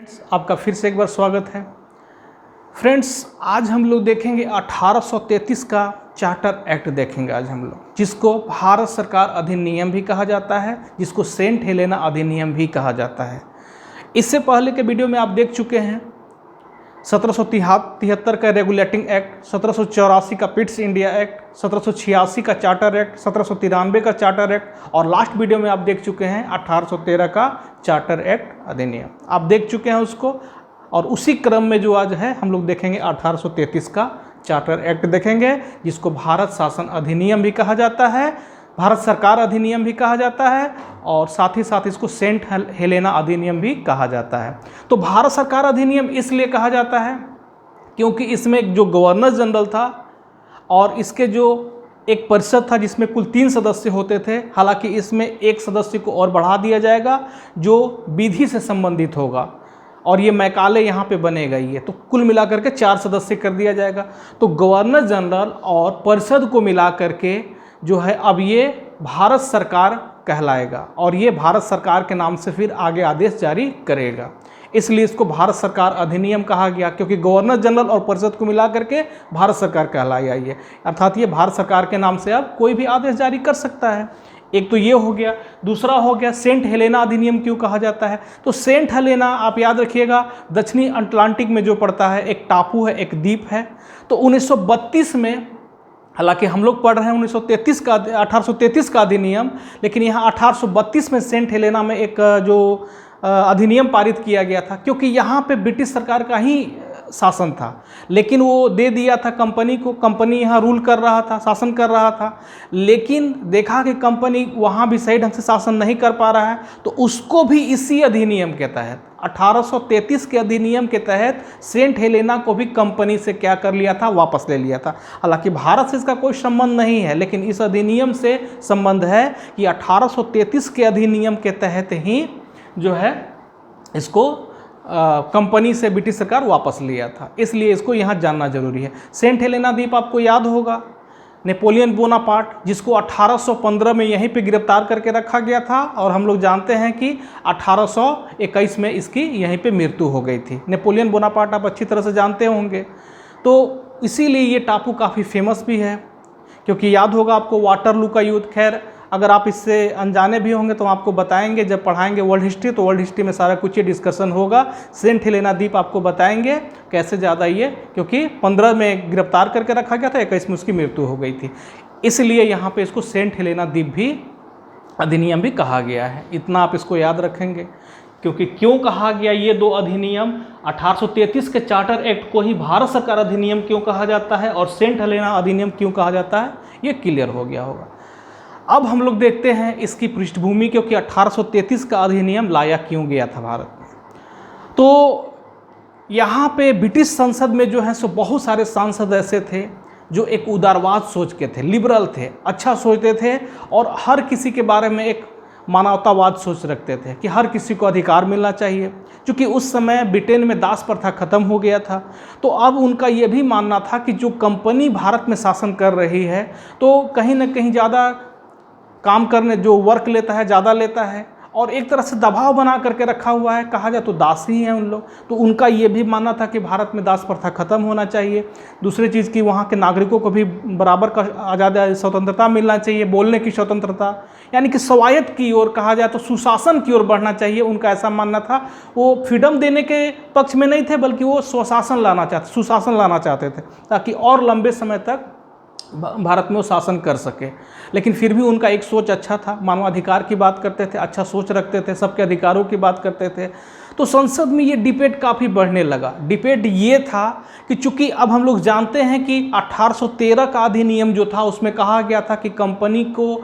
आपका फिर से एक बार स्वागत है। फ्रेंड्स, आज हम लोग देखेंगे 1833 का चार्टर एक्ट देखेंगे आज हम लोग, जिसको भारत सरकार अधिनियम भी कहा जाता है, जिसको सेंट हेलेना अधिनियम भी कहा जाता है। इससे पहले के वीडियो में आप देख चुके हैं 1773 का रेगुलेटिंग एक्ट, 1784 का पिट्स इंडिया एक्ट, 1786 का चार्टर एक्ट, 1793 का चार्टर एक्ट और लास्ट वीडियो में आप देख चुके हैं 1813 का चार्टर एक्ट अधिनियम। आप देख चुके हैं उसको, और उसी क्रम में जो आज है हम लोग देखेंगे 1833 का चार्टर एक्ट देखेंगे, जिसको भारत शासन अधिनियम भी कहा जाता है, भारत सरकार अधिनियम भी कहा जाता है और साथ ही साथ इसको सेंट हेलेना अधिनियम भी कहा जाता है। तो भारत सरकार अधिनियम इसलिए कहा जाता है क्योंकि इसमें जो गवर्नर जनरल था और इसके जो एक परिषद था जिसमें कुल 3 सदस्य होते थे, हालांकि इसमें एक सदस्य को और बढ़ा दिया जाएगा जो विधि से संबंधित होगा और ये मैकाले यहाँ पे बनेगा, ये तो कुल मिलाकर के 4 सदस्य कर दिया जाएगा। तो गवर्नर जनरल और परिषद को मिला करके जो है अब ये भारत सरकार कहलाएगा और ये भारत सरकार के नाम से फिर आगे आदेश जारी करेगा, इसलिए इसको भारत सरकार अधिनियम कहा गया, क्योंकि गवर्नर जनरल और परिषद को मिला करके भारत सरकार कहलाई आई है, अर्थात ये भारत सरकार के नाम से अब कोई भी आदेश जारी कर सकता है। एक तो ये हो गया। दूसरा हो गया सेंट हेलेना अधिनियम क्यों कहा जाता है। तो सेंट हेलेना आप याद रखिएगा दक्षिणी अटलांटिक में जो पड़ता है, एक टापू है, एक द्वीप है। तो 1932 में, हालांकि हम लोग पढ़ रहे हैं 1833 का अधिनियम, लेकिन यहाँ 1832 में सेंट हेलेना में एक जो अधिनियम पारित किया गया था, क्योंकि यहाँ पे ब्रिटिश सरकार का ही शासन था, लेकिन वो दे दिया था कंपनी को। कंपनी यहाँ रूल कर रहा था, शासन कर रहा था, लेकिन देखा कि कंपनी वहाँ भी सही ढंग से शासन नहीं कर पा रहा है, तो उसको भी इसी अधिनियम के तहत 1833 के अधिनियम के तहत सेंट हेलेना को भी कंपनी से क्या कर लिया था, वापस ले लिया था। हालांकि भारत से इसका कोई संबंध नहीं है, लेकिन इस अधिनियम से संबंध है कि 1833 के अधिनियम के तहत ही जो है इसको कंपनी से ब्रिटिश सरकार वापस लिया था, इसलिए इसको यहाँ जानना जरूरी है। सेंट हेलेना द्वीप आपको याद होगा, नेपोलियन बोनापार्ट जिसको 1815 में यहीं पे गिरफ्तार करके रखा गया था और हम लोग जानते हैं कि 1821 में इसकी यहीं पे मृत्यु हो गई थी। नेपोलियन बोनापार्ट आप अच्छी तरह से जानते होंगे। तो इसीलिए ये टापू काफ़ी फेमस भी है, क्योंकि याद होगा आपको वाटरलू का युद्ध। खैर अगर आप इससे अनजाने भी होंगे तो आपको बताएंगे, जब पढ़ाएंगे वर्ल्ड हिस्ट्री तो वर्ल्ड हिस्ट्री में सारा कुछ ये डिस्कशन होगा। सेंट हेलेना द्वीप आपको बताएंगे कैसे ज़्यादा ये, क्योंकि 15 में गिरफ्तार करके रखा गया था, 21 में उसकी मृत्यु हो गई थी, इसलिए यहाँ पे इसको सेंट हेलेना द्वीप भी अधिनियम भी कहा गया है। इतना आप इसको याद रखेंगे, क्योंकि क्यों कहा गया ये 2 अधिनियम, 1833 के चार्टर एक्ट को ही भारत सरकार अधिनियम क्यों कहा जाता है और सेंट हेलेना अधिनियम क्यों कहा जाता है, ये क्लियर हो गया होगा। अब हम लोग देखते हैं इसकी पृष्ठभूमि, क्योंकि 1833 का अधिनियम लाया क्यों गया था भारत में। तो यहाँ पे ब्रिटिश संसद में जो है सो बहुत सारे सांसद ऐसे थे जो एक उदारवाद सोच के थे, लिबरल थे, अच्छा सोचते थे और हर किसी के बारे में एक मानवतावाद सोच रखते थे कि हर किसी को अधिकार मिलना चाहिए। क्योंकि उस समय ब्रिटेन में दास प्रथा खत्म हो गया था, तो अब उनका ये भी मानना था कि जो कंपनी भारत में शासन कर रही है तो कहीं ना कहीं ज़्यादा काम करने, जो वर्क लेता है ज़्यादा लेता है और एक तरह से दबाव बना करके रखा हुआ है, कहा जाए तो दास ही हैं उन लोग। तो उनका ये भी मानना था कि भारत में दास प्रथा खत्म होना चाहिए। दूसरी चीज़ कि वहाँ के नागरिकों को भी बराबर का आज़ादी, स्वतंत्रता मिलना चाहिए, बोलने की स्वतंत्रता, यानी कि स्वायत्त की ओर, कहा जाए तो सुशासन की ओर बढ़ना चाहिए, उनका ऐसा मानना था। वो फ्रीडम देने के पक्ष में नहीं थे, बल्कि वो स्वशासन लाना चाहते, सुशासन लाना चाहते थे, ताकि और लंबे समय तक भारत में वो शासन कर सके। लेकिन फिर भी उनका एक सोच अच्छा था, मानवाधिकार की बात करते थे, अच्छा सोच रखते थे, सबके अधिकारों की बात करते थे। तो संसद में ये डिबेट काफ़ी बढ़ने लगा। डिबेट ये था कि चूंकि अब हम लोग जानते हैं कि 1813 का अधिनियम जो था उसमें कहा गया था कि कंपनी को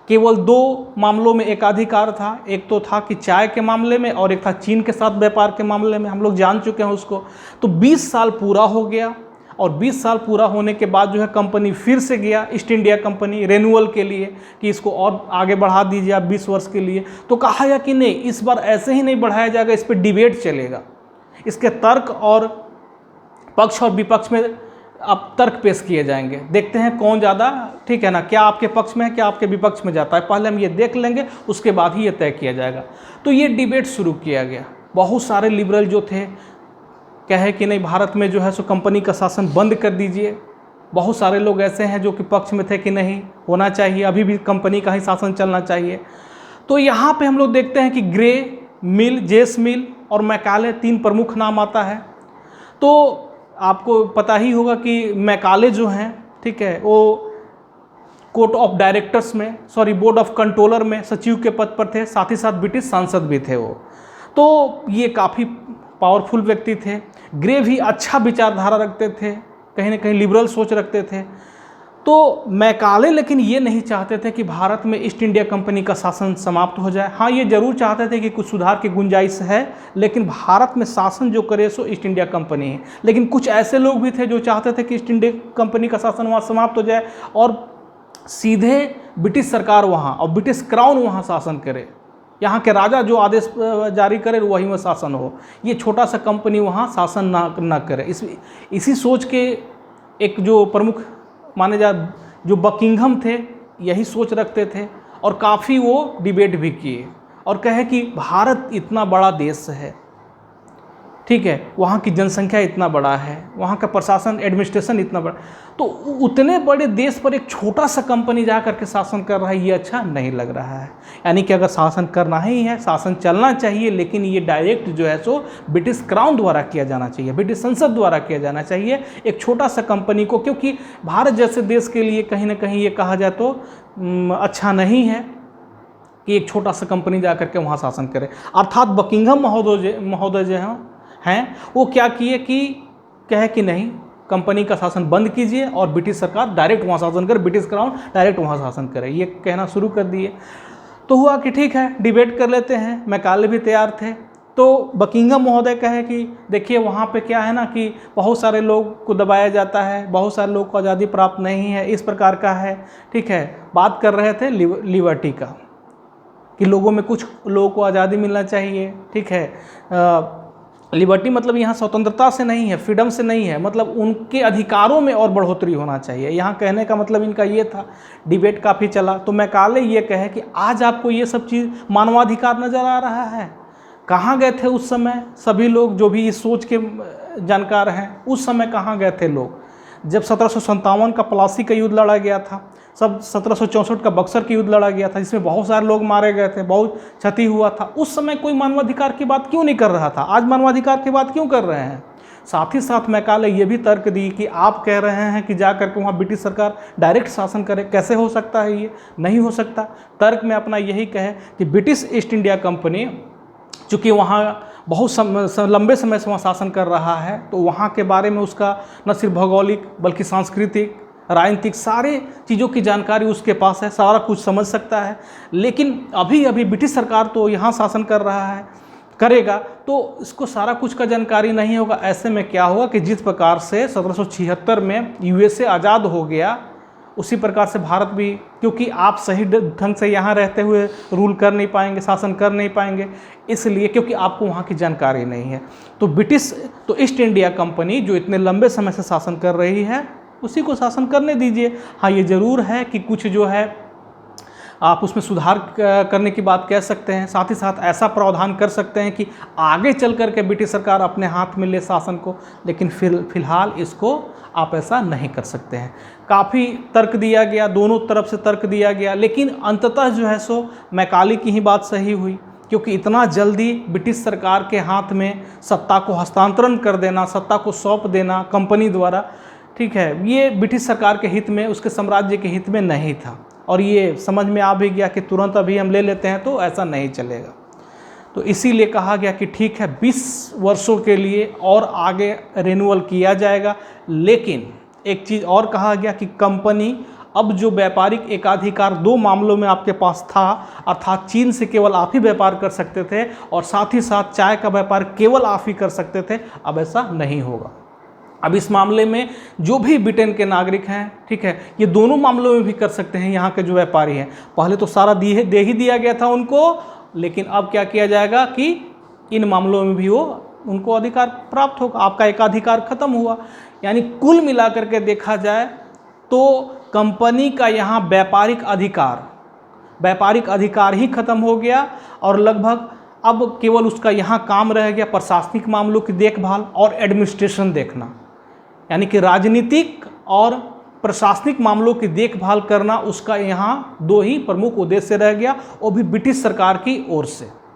केवल 2 मामलों में एकाधिकार था, एक तो था कि चाय के मामले में और एक था चीन के साथ व्यापार के मामले में। हम लोग जान चुके हैं उसको। तो 20 साल पूरा हो गया और 20 साल पूरा होने के बाद जो है कंपनी फिर से गया ईस्ट इंडिया कंपनी रेन्यूअल के लिए कि इसको और आगे बढ़ा दीजिए आप 20 वर्ष के लिए। तो कहा गया कि नहीं, इस बार ऐसे ही नहीं बढ़ाया जाएगा, इस पर डिबेट चलेगा, इसके तर्क और पक्ष और विपक्ष में अब तर्क पेश किए जाएंगे, देखते हैं कौन ज़्यादा ठीक है ना, क्या आपके पक्ष में है, क्या आपके विपक्ष में जाता है, पहले हम ये देख लेंगे, उसके बाद ही ये तय किया जाएगा। तो ये डिबेट शुरू किया गया। बहुत सारे लिबरल जो थे कहे कि नहीं, भारत में जो है सो कंपनी का शासन बंद कर दीजिए। बहुत सारे लोग ऐसे हैं जो कि पक्ष में थे कि नहीं, होना चाहिए, अभी भी कंपनी का ही शासन चलना चाहिए। तो यहाँ पे हम लोग देखते हैं कि ग्रे, मिल, जेस मिल और मैकाले 3 प्रमुख नाम आता है। तो आपको पता ही होगा कि मैकाले जो हैं, ठीक है, वो कोर्ट ऑफ डायरेक्टर्स में, बोर्ड ऑफ कंट्रोलर में सचिव के पद पर थे, साथ ही साथ ब्रिटिश सांसद भी थे वो। तो ये काफ़ी पावरफुल व्यक्ति थे। ग्रे भी अच्छा विचारधारा रखते थे, कहीं ना कहीं लिबरल सोच रखते थे। तो मैकाले लेकिन ये नहीं चाहते थे कि भारत में ईस्ट इंडिया कंपनी का शासन समाप्त हो जाए। हाँ, ये जरूर चाहते थे कि कुछ सुधार की गुंजाइश है, लेकिन भारत में शासन जो करे सो ईस्ट इंडिया कंपनी है। लेकिन कुछ ऐसे लोग भी थे जो चाहते थे कि ईस्ट इंडिया कंपनी का शासन वहाँ समाप्त हो जाए और सीधे ब्रिटिश सरकार वहाँ और ब्रिटिश क्राउन वहाँ शासन करे, यहाँ के राजा जो आदेश जारी करे वही में शासन हो, ये छोटा सा कंपनी वहाँ शासन ना करे। इसी सोच के एक जो प्रमुख माने जो बकिंघम थे, यही सोच रखते थे और काफ़ी वो डिबेट भी किए और कहे कि भारत इतना बड़ा देश है, ठीक है, वहाँ की जनसंख्या इतना बड़ा है, वहाँ का प्रशासन एडमिनिस्ट्रेशन इतना बड़ा, तो उतने बड़े देश पर एक छोटा सा कंपनी जा करके शासन कर रहा है, ये अच्छा नहीं लग रहा है। यानी कि अगर शासन करना ही है, शासन चलना चाहिए, लेकिन ये डायरेक्ट जो है सो ब्रिटिश क्राउन द्वारा किया जाना चाहिए, ब्रिटिश संसद द्वारा किया जाना चाहिए, एक छोटा सा कंपनी को। क्योंकि भारत जैसे देश के लिए कहीं ना कहीं ये कहा जाए तो अच्छा नहीं है कि एक छोटा सा कंपनी जा करके वहाँ शासन करे। अर्थात बकिंघम महोदय जो हैं वो क्या किए कि कहे कि नहीं, कंपनी का शासन बंद कीजिए और ब्रिटिश सरकार डायरेक्ट वहाँ शासन करे, ब्रिटिश क्राउन डायरेक्ट वहाँ शासन करे, ये कहना शुरू कर दिए। तो हुआ कि ठीक है, डिबेट कर लेते हैं, मैकाले भी तैयार थे। तो बकिंघम महोदय कहे कि देखिए वहाँ पे क्या है ना कि बहुत सारे लोग को दबाया जाता है, बहुत सारे लोग को आज़ादी प्राप्त नहीं है, इस प्रकार का है, ठीक है। बात कर रहे थे लिबर्टी का कि लोगों में कुछ लोगों को आज़ादी मिलना चाहिए, ठीक है। लिबर्टी मतलब यहाँ स्वतंत्रता से नहीं है, फ्रीडम से नहीं है, मतलब उनके अधिकारों में और बढ़ोतरी होना चाहिए, यहाँ कहने का मतलब इनका ये था। डिबेट काफ़ी चला। तो मैकाले ये कहे कि आज आपको ये सब चीज़ मानवाधिकार नज़र आ रहा है, कहाँ गए थे उस समय सभी लोग जो भी इस सोच के जानकार हैं, उस समय कहाँ गए थे लोग जब 1757 का प्लासी का युद्ध लड़ा गया था, सब 1764 का बक्सर का युद्ध लड़ा गया था जिसमें बहुत सारे लोग मारे गए थे, बहुत क्षति हुआ था। उस समय कोई मानवाधिकार की बात क्यों नहीं कर रहा था, आज मानवाधिकार की बात क्यों कर रहे हैं। साथ ही साथ मैकाले ये भी तर्क दी कि आप कह रहे हैं कि जा करके वहाँ ब्रिटिश सरकार डायरेक्ट शासन करे, कैसे हो सकता है, ये नहीं हो सकता। तर्क में अपना यही कहे कि ब्रिटिश ईस्ट इंडिया कंपनी चूँकि वहाँ बहुत लंबे समय से वहाँ शासन कर रहा है, तो वहाँ के बारे में उसका न सिर्फ भौगोलिक बल्कि सांस्कृतिक, राजनीतिक सारे चीज़ों की जानकारी उसके पास है, सारा कुछ समझ सकता है। लेकिन अभी ब्रिटिश सरकार तो यहाँ शासन कर रहा है, करेगा, तो इसको सारा कुछ का जानकारी नहीं होगा। ऐसे में क्या होगा कि जिस प्रकार से 1776 में यूएसए आज़ाद हो गया, उसी प्रकार से भारत भी, क्योंकि आप सही ढंग से यहाँ रहते हुए रूल कर नहीं पाएंगे, शासन कर नहीं पाएंगे, इसलिए क्योंकि आपको वहाँ की जानकारी नहीं है। तो ईस्ट इंडिया कंपनी जो इतने लंबे समय से शासन कर रही है, उसी को शासन करने दीजिए। हाँ, ये ज़रूर है कि कुछ जो है आप उसमें सुधार करने की बात कह सकते हैं, साथ ही साथ ऐसा प्रावधान कर सकते हैं कि आगे चल कर के ब्रिटिश सरकार अपने हाथ में ले शासन को, लेकिन फिलहाल इसको आप ऐसा नहीं कर सकते हैं। काफ़ी तर्क दिया गया, दोनों तरफ से तर्क दिया गया, लेकिन अंततः जो है सो मैकाले की ही बात सही हुई, क्योंकि इतना जल्दी ब्रिटिश सरकार के हाथ में सत्ता को हस्तांतरण कर देना, सत्ता को सौंप देना कंपनी द्वारा, ठीक है, ये ब्रिटिश सरकार के हित में, उसके साम्राज्य के हित में नहीं था। और ये समझ में आ भी गया कि तुरंत अभी हम ले लेते हैं तो ऐसा नहीं चलेगा। तो इसीलिए कहा गया कि ठीक है 20 वर्षों के लिए और आगे रिन्यूअल किया जाएगा। लेकिन एक चीज़ और कहा गया कि कंपनी अब जो व्यापारिक एकाधिकार 2 मामलों में आपके पास था, अर्थात चीन से केवल आप ही व्यापार कर सकते थे और साथ ही साथ चाय का व्यापार केवल आप ही कर सकते थे, अब ऐसा नहीं होगा। अब इस मामले में जो भी ब्रिटेन के नागरिक हैं, ठीक है, ये दोनों मामलों में भी कर सकते हैं यहाँ के जो व्यापारी हैं। पहले तो सारा दे ही दिया गया था उनको, लेकिन अब क्या किया जाएगा कि इन मामलों में भी उनको अधिकार प्राप्त होगा, आपका एकाधिकार खत्म हुआ। यानी कुल मिलाकर के देखा जाए तो कंपनी का यहाँ व्यापारिक अधिकार ही खत्म हो गया और लगभग अब केवल उसका यहाँ काम रह गया प्रशासनिक मामलों की देखभाल और एडमिनिस्ट्रेशन देखना, यानी कि राजनीतिक और प्रशासनिक मामलों की देखभाल करना उसका यहाँ दो ही प्रमुख उद्देश्य रह गया, वो भी ब्रिटिश सरकार की ओर से।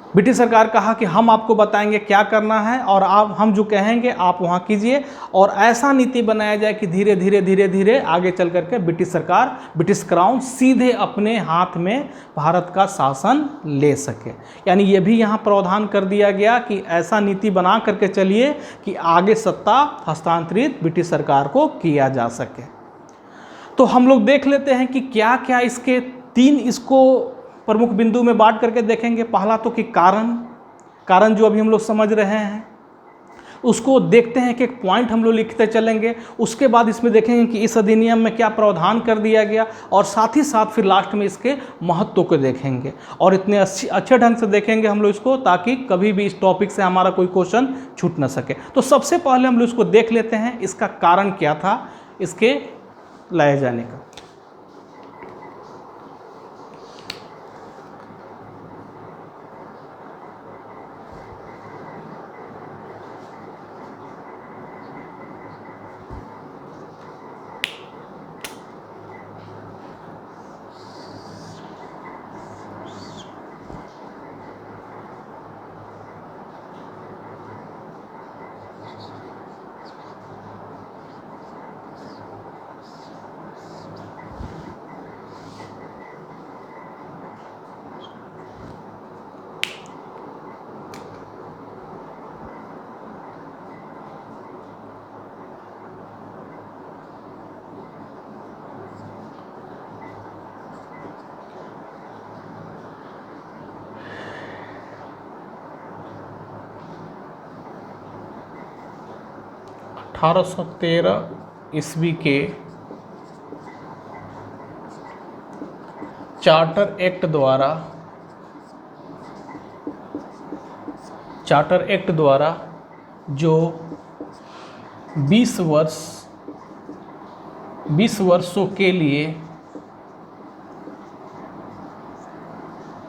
ब्रिटिश सरकार कहा कि हम आपको बताएंगे क्या करना है और आप हम जो कहेंगे आप वहाँ कीजिए, और ऐसा नीति बनाया जाए कि धीरे धीरे धीरे धीरे आगे चल करके ब्रिटिश सरकार, ब्रिटिश क्राउन सीधे अपने हाथ में भारत का शासन ले सके। यानी ये भी यहाँ प्रावधान कर दिया गया कि ऐसा नीति बना करके चलिए कि आगे सत्ता हस्तांतरित ब्रिटिश सरकार को किया जा सके। तो हम लोग देख लेते हैं कि क्या क्या इसके तीन इसको प्रमुख बिंदु में बांट करके देखेंगे। पहला तो कि कारण जो अभी हम लोग समझ रहे हैं उसको देखते हैं कि एक पॉइंट हम लोग लिखते चलेंगे। उसके बाद इसमें देखेंगे कि इस अधिनियम में क्या प्रावधान कर दिया गया, और साथ ही साथ फिर लास्ट में इसके महत्व को देखेंगे, और इतने अच्छे ढंग से देखेंगे हम लोग इसको ताकि कभी भी इस टॉपिक से हमारा कोई क्वेश्चन छूट ना सके। तो सबसे पहले हम लोग इसको देख लेते हैं, इसका कारण क्या था इसके लाए जाने का। ईस्वी के चार्टर एक्ट द्वारा जो 20 वर्षों के लिए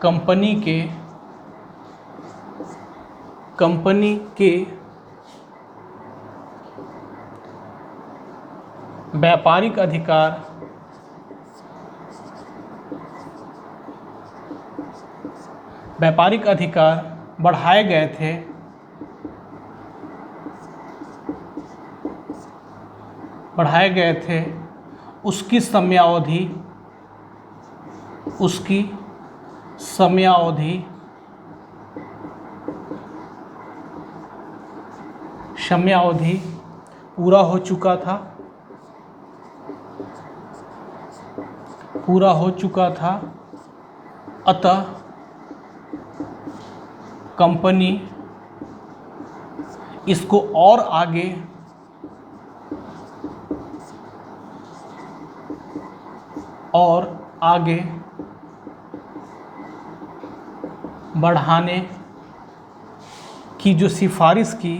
कंपनी के व्यापारिक अधिकार बढ़ाए गए थे, उसकी समयावधि पूरा हो चुका था, अतः कंपनी इसको और आगे बढ़ाने की जो सिफारिश की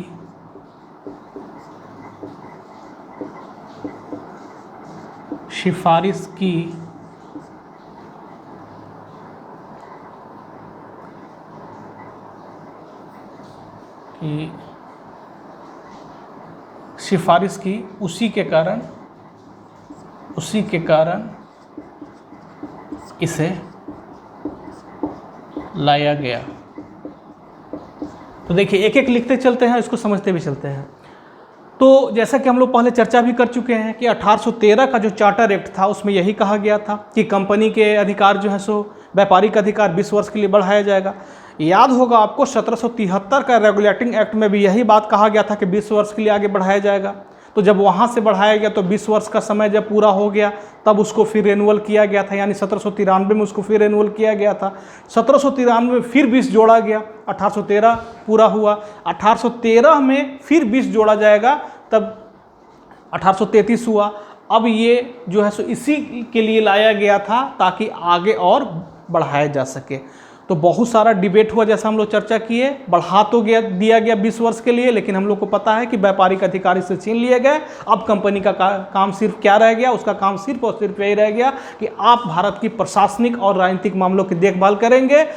उसी के कारण इसे लाया गया। तो देखिए एक एक लिखते चलते हैं, इसको समझते भी चलते हैं। तो जैसा कि हम लोग पहले चर्चा भी कर चुके हैं कि 1813 का जो चार्टर एक्ट था उसमें यही कहा गया था कि कंपनी के अधिकार जो है सो व्यापारिक अधिकार 20 वर्ष के लिए बढ़ाया जाएगा। याद होगा आपको 1773 का रेगुलेटिंग एक्ट में भी यही बात कहा गया था कि 20 वर्ष के लिए आगे बढ़ाया जाएगा। तो जब वहाँ से बढ़ाया गया तो 20 वर्ष का समय जब पूरा हो गया तब उसको फिर रेनुअल किया गया था, यानी 1793 में उसको फिर रेनुअल किया गया था। 1793 में फिर 20 जोड़ा गया, 1813 पूरा हुआ, 1813 में फिर 20 जोड़ा जाएगा, तब 1833 हुआ। अब ये जो है सो इसी के लिए लाया गया था ताकि आगे और बढ़ाया जा सके। तो बहुत सारा डिबेट हुआ, जैसा हम लोग चर्चा किए, बढ़ा तो दिया गया 20 वर्ष के लिए, लेकिन हम लोग को पता है कि व्यापारिक अधिकार से छीन लिए गए। अब कंपनी का काम सिर्फ क्या रह गया, उसका काम सिर्फ और सिर्फ यही रह गया कि आप भारत की प्रशासनिक और राजनीतिक मामलों की देखभाल करेंगे,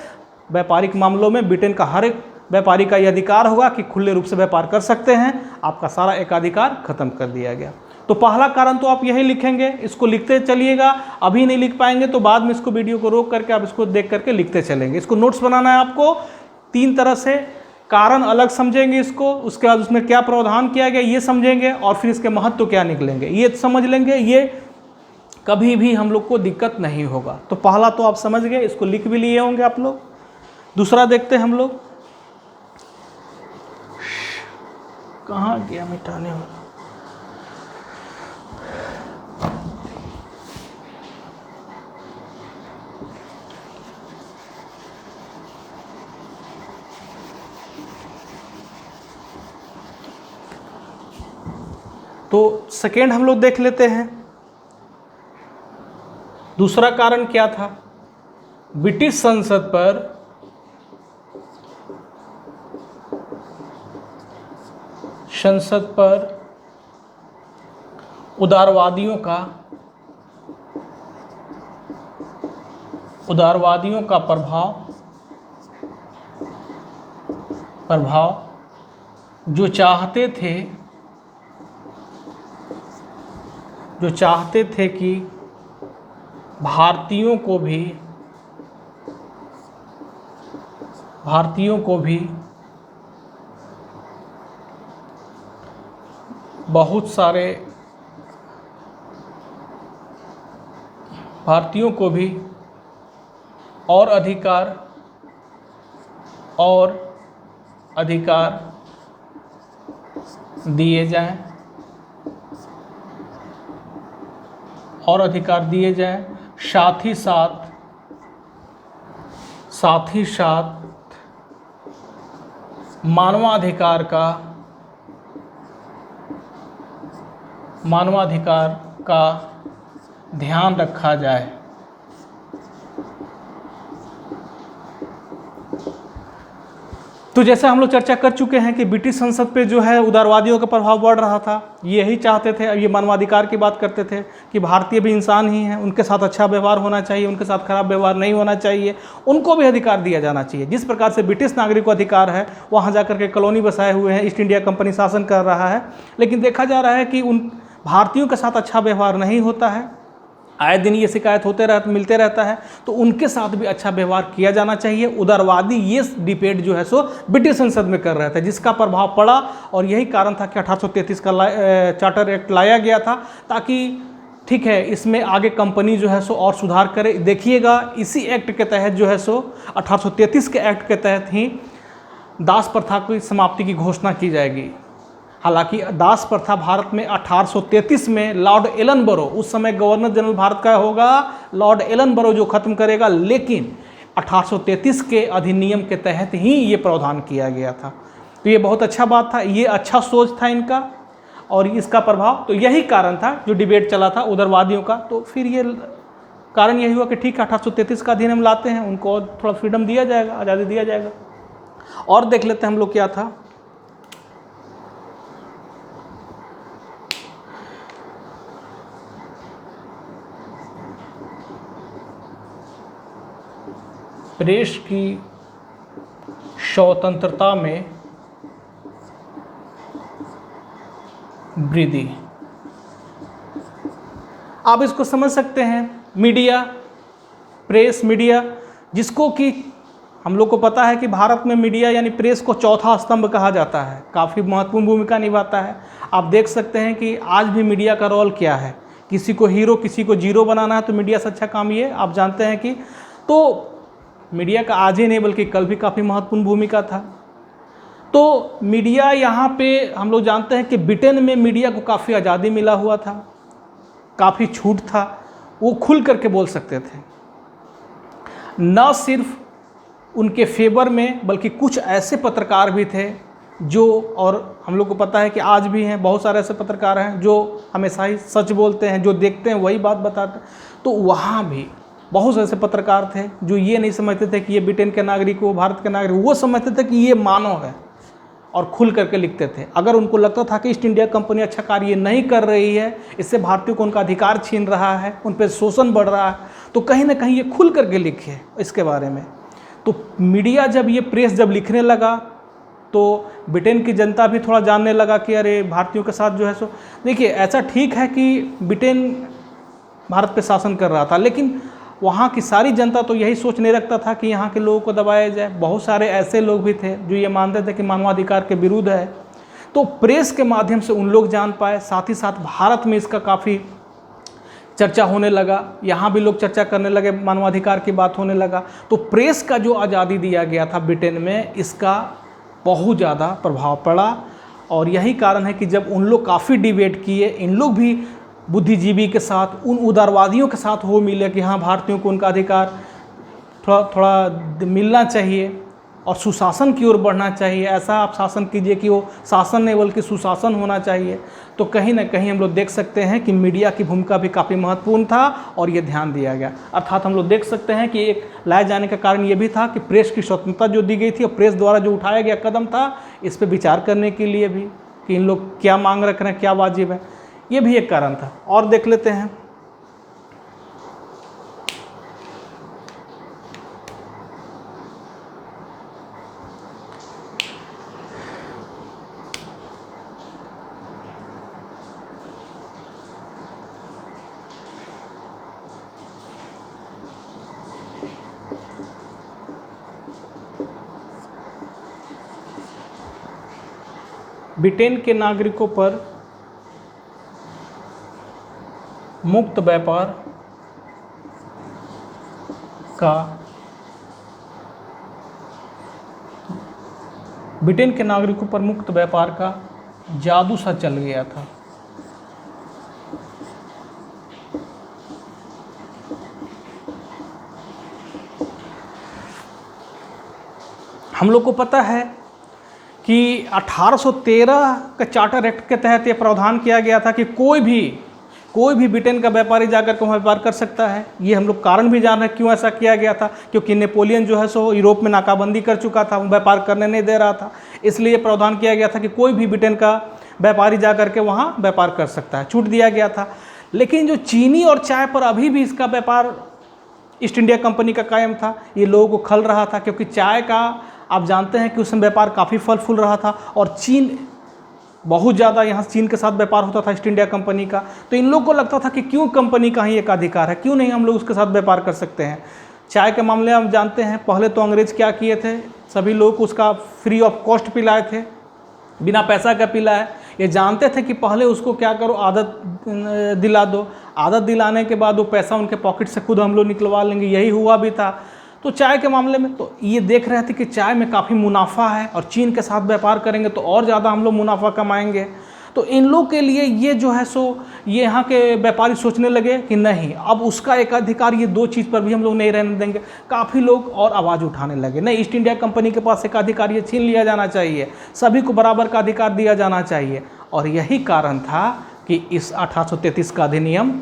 व्यापारिक मामलों में ब्रिटेन का हर एक व्यापारी का यह अधिकार होगा कि खुले रूप से व्यापार कर सकते हैं। आपका सारा एकाधिकार खत्म कर दिया गया। तो पहला कारण तो आप यही लिखेंगे, इसको लिखते चलिएगा। अभी नहीं लिख पाएंगे तो बाद में इसको वीडियो को रोक करके आप इसको देख करके लिखते चलेंगे। इसको नोट्स बनाना है आपको 3 तरह से। कारण अलग समझेंगे इसको, उसके बाद उसमें क्या प्रावधान किया गया ये समझेंगे, और फिर इसके महत्व क्या निकलेंगे ये समझ लेंगे। ये कभी भी हम लोग को दिक्कत नहीं होगा। तो पहला तो आप समझ गए, इसको लिख भी लिए होंगे आप लोग। दूसरा देखते हैं हम लोग, कहाँ गया मिटाने वाला। तो सेकेंड हम लोग देख लेते हैं। दूसरा कारण क्या था? ब्रिटिश संसद पर उदारवादियों का प्रभाव जो चाहते थे कि भारतीयों को भी बहुत सारे भारतीयों को भी और अधिकार दिए जाएं, साथ ही साथ मानवाधिकार का ध्यान रखा जाए। तो जैसे हम लोग चर्चा कर चुके हैं कि ब्रिटिश संसद पे जो है उदारवादियों का प्रभाव बढ़ रहा था। यही चाहते थे, ये मानवाधिकार की बात करते थे कि भारतीय भी इंसान ही हैं, उनके साथ अच्छा व्यवहार होना चाहिए, उनके साथ खराब व्यवहार नहीं होना चाहिए, उनको भी अधिकार दिया जाना चाहिए। जिस प्रकार से ब्रिटिश नागरिक को अधिकार है, वहाँ जाकर के कॉलोनी बसाए हुए हैं, ईस्ट इंडिया कंपनी शासन कर रहा है, लेकिन देखा जा रहा है कि उन भारतीयों के साथ अच्छा व्यवहार नहीं होता है। आए दिन ये शिकायत मिलते रहता है। तो उनके साथ भी अच्छा व्यवहार किया जाना चाहिए। उदारवादी ये डिबेट जो है सो ब्रिटिश संसद में कर रहे थे, जिसका प्रभाव पड़ा, और यही कारण था कि 1833 का चार्टर एक्ट लाया गया था, ताकि ठीक है इसमें आगे कंपनी जो है सो और सुधार करे। देखिएगा इसी एक्ट के तहत जो है सो 1833 के एक्ट के तहत ही दास प्रथा की समाप्ति की घोषणा की जाएगी। हालांकि दास प्रथा भारत में 1833 में लॉर्ड एलनबरो, उस समय गवर्नर जनरल भारत का होगा लॉर्ड एलनबरो, जो खत्म करेगा, लेकिन 1833 के अधिनियम के तहत ही ये प्रावधान किया गया था। तो ये बहुत अच्छा बात था, ये अच्छा सोच था इनका, और इसका प्रभाव, तो यही कारण था जो डिबेट चला था उदारवादियों का। तो फिर ये कारण यही हुआ कि ठीक है 1833 का अधिनियम लाते हैं, उनको थोड़ा फ्रीडम दिया जाएगा, आज़ादी दिया जाएगा। और देख लेते हैं हम लोग क्या था। प्रेस की स्वतंत्रता में वृद्धि। आप इसको समझ सकते हैं, मीडिया, प्रेस, मीडिया, जिसको कि हम लोग को पता है कि भारत में मीडिया यानी प्रेस को चौथा स्तंभ कहा जाता है, काफ़ी महत्वपूर्ण भूमिका निभाता है। आप देख सकते हैं कि आज भी मीडिया का रोल क्या है। किसी को हीरो, किसी को जीरो बनाना है, तो मीडिया से अच्छा काम ये आप जानते हैं कि, तो मीडिया का आज ही नहीं बल्कि कल भी काफ़ी महत्वपूर्ण भूमिका था। तो मीडिया यहाँ पे हम लोग जानते हैं कि ब्रिटेन में मीडिया को काफ़ी आज़ादी मिला हुआ था, काफ़ी छूट था, वो खुल करके बोल सकते थे, न सिर्फ उनके फेवर में बल्कि कुछ ऐसे पत्रकार भी थे जो, और हम लोग को पता है कि आज भी हैं, बहुत सारे ऐसे पत्रकार हैं जो हमेशा ही सच बोलते हैं, जो देखते हैं वही बात बताते हैं। तो वहाँ भी बहुत से ऐसे पत्रकार थे जो ये नहीं समझते थे कि ये ब्रिटेन के नागरिक हो, भारत के नागरिक, वो समझते थे कि ये मानव है, और खुल करके लिखते थे। अगर उनको लगता था कि ईस्ट इंडिया कंपनी अच्छा कार्य नहीं कर रही है, इससे भारतीयों को उनका अधिकार छीन रहा है, उन पर शोषण बढ़ रहा है, तो कहीं ना कहीं ये खुल करके लिखे इसके बारे में। तो मीडिया जब ये प्रेस जब लिखने लगा तो ब्रिटेन की जनता भी थोड़ा जानने लगा कि अरे भारतीयों के साथ जो है सो, देखिए ऐसा ठीक है कि ब्रिटेन भारत पे शासन कर रहा था, लेकिन वहाँ की सारी जनता तो यही सोच नहीं रखता था कि यहाँ के लोगों को दबाया जाए। बहुत सारे ऐसे लोग भी थे जो ये मानते थे कि मानवाधिकार के विरुद्ध है। तो प्रेस के माध्यम से उन लोग जान पाए, साथ ही साथ भारत में इसका काफ़ी चर्चा होने लगा, यहाँ भी लोग चर्चा करने लगे, मानवाधिकार की बात होने लगा। तो प्रेस का जो आज़ादी दिया गया था ब्रिटेन में, इसका बहुत ज़्यादा प्रभाव पड़ा। और यही कारण है कि जब उन लोग काफ़ी डिबेट किए, इन लोग भी बुद्धिजीवी के साथ, उन उदारवादियों के साथ हो मिले कि हाँ भारतीयों को उनका अधिकार थोड़ा थोड़ा मिलना चाहिए और सुशासन की ओर बढ़ना चाहिए, ऐसा आप शासन कीजिए कि वो शासन नहीं बल्कि सुशासन होना चाहिए। तो कहीं ना कहीं हम लोग देख सकते हैं कि मीडिया की भूमिका भी काफ़ी महत्वपूर्ण था और ये ध्यान दिया गया। अर्थात हम लोग देख सकते हैं कि एक लाए जाने का कारण ये भी था कि प्रेस की स्वतंत्रता जो दी गई थी और प्रेस द्वारा जो उठाया गया कदम था, इस पर विचार करने के लिए भी कि इन लोग क्या मांग रख रहे हैं, क्या वाजिब है, ये भी एक कारण था। और देख लेते हैं ब्रिटेन के नागरिकों पर मुक्त व्यापार का, ब्रिटेन के नागरिकों पर मुक्त व्यापार का जादू सा चल गया था। हम लोग को पता है कि 1813 का चार्टर एक्ट के तहत यह प्रावधान किया गया था कि कोई भी ब्रिटेन का व्यापारी जाकर के वहाँ व्यापार कर सकता है। ये हम लोग कारण भी जान रहे हैं क्यों ऐसा किया गया था, क्योंकि नेपोलियन जो है सो यूरोप में नाकाबंदी कर चुका था, व्यापार करने नहीं दे रहा था। इसलिए प्रावधान किया गया था कि कोई भी ब्रिटेन का व्यापारी जाकर के वहाँ व्यापार कर सकता है, छूट दिया गया था। लेकिन जो चीनी और चाय पर अभी भी इसका व्यापार ईस्ट इंडिया कंपनी का कायम था, ये लोगों को खल रहा था, क्योंकि चाय का आप जानते हैं कि उसमें व्यापार काफ़ी फल फूल रहा था और चीन बहुत ज़्यादा, यहाँ चीन के साथ व्यापार होता था ईस्ट इंडिया कंपनी का। तो इन लोगों को लगता था कि क्यों कंपनी का ही एक अधिकार है, क्यों नहीं हम लोग उसके साथ व्यापार कर सकते हैं। चाय के मामले हम जानते हैं, पहले तो अंग्रेज़ क्या किए थे, सभी लोग को उसका फ्री ऑफ कॉस्ट पिलाए थे, बिना पैसा का पिलाए। ये जानते थे कि पहले उसको क्या करो, आदत दिला दो, आदत दिलाने के बाद वो पैसा उनके पॉकेट से खुद हम लोग निकलवा लेंगे, यही हुआ भी था। तो चाय के मामले में तो ये देख रहे थे कि चाय में काफ़ी मुनाफा है और चीन के साथ व्यापार करेंगे तो और ज़्यादा हम लोग मुनाफा कमाएंगे। तो इन लोग के लिए ये जो है सो, ये यहाँ के व्यापारी सोचने लगे कि नहीं, अब उसका एक अधिकार, ये दो चीज़ पर भी हम लोग नहीं रहने देंगे। काफ़ी लोग और आवाज़ उठाने लगे, नहीं, ईस्ट इंडिया कंपनी के पास एक अधिकार ये छीन लिया जाना चाहिए, सभी को बराबर का अधिकार दिया जाना चाहिए। और यही कारण था कि इस 1833 का अधिनियम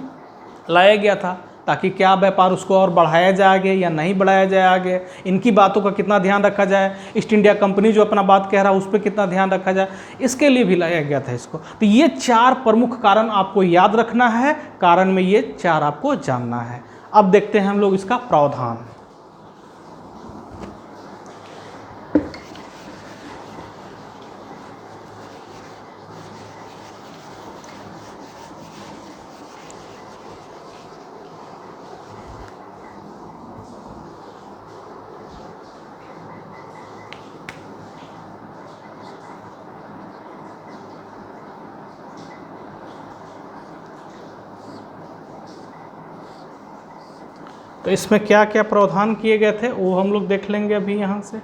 लाया गया था, ताकि क्या व्यापार उसको और बढ़ाया जाए आगे या नहीं बढ़ाया जाए आगे, इनकी बातों का कितना ध्यान रखा जाए, ईस्ट इंडिया कंपनी जो अपना बात कह रहा है उस पर कितना ध्यान रखा जाए, इसके लिए भी लाया गया था इसको। तो ये 4 प्रमुख कारण आपको याद रखना है, कारण में ये 4 आपको जानना है। अब देखते हैं हम लोग इसका प्रावधान। तो इसमें क्या क्या प्रावधान किए गए थे वो हम लोग देख लेंगे अभी यहाँ से।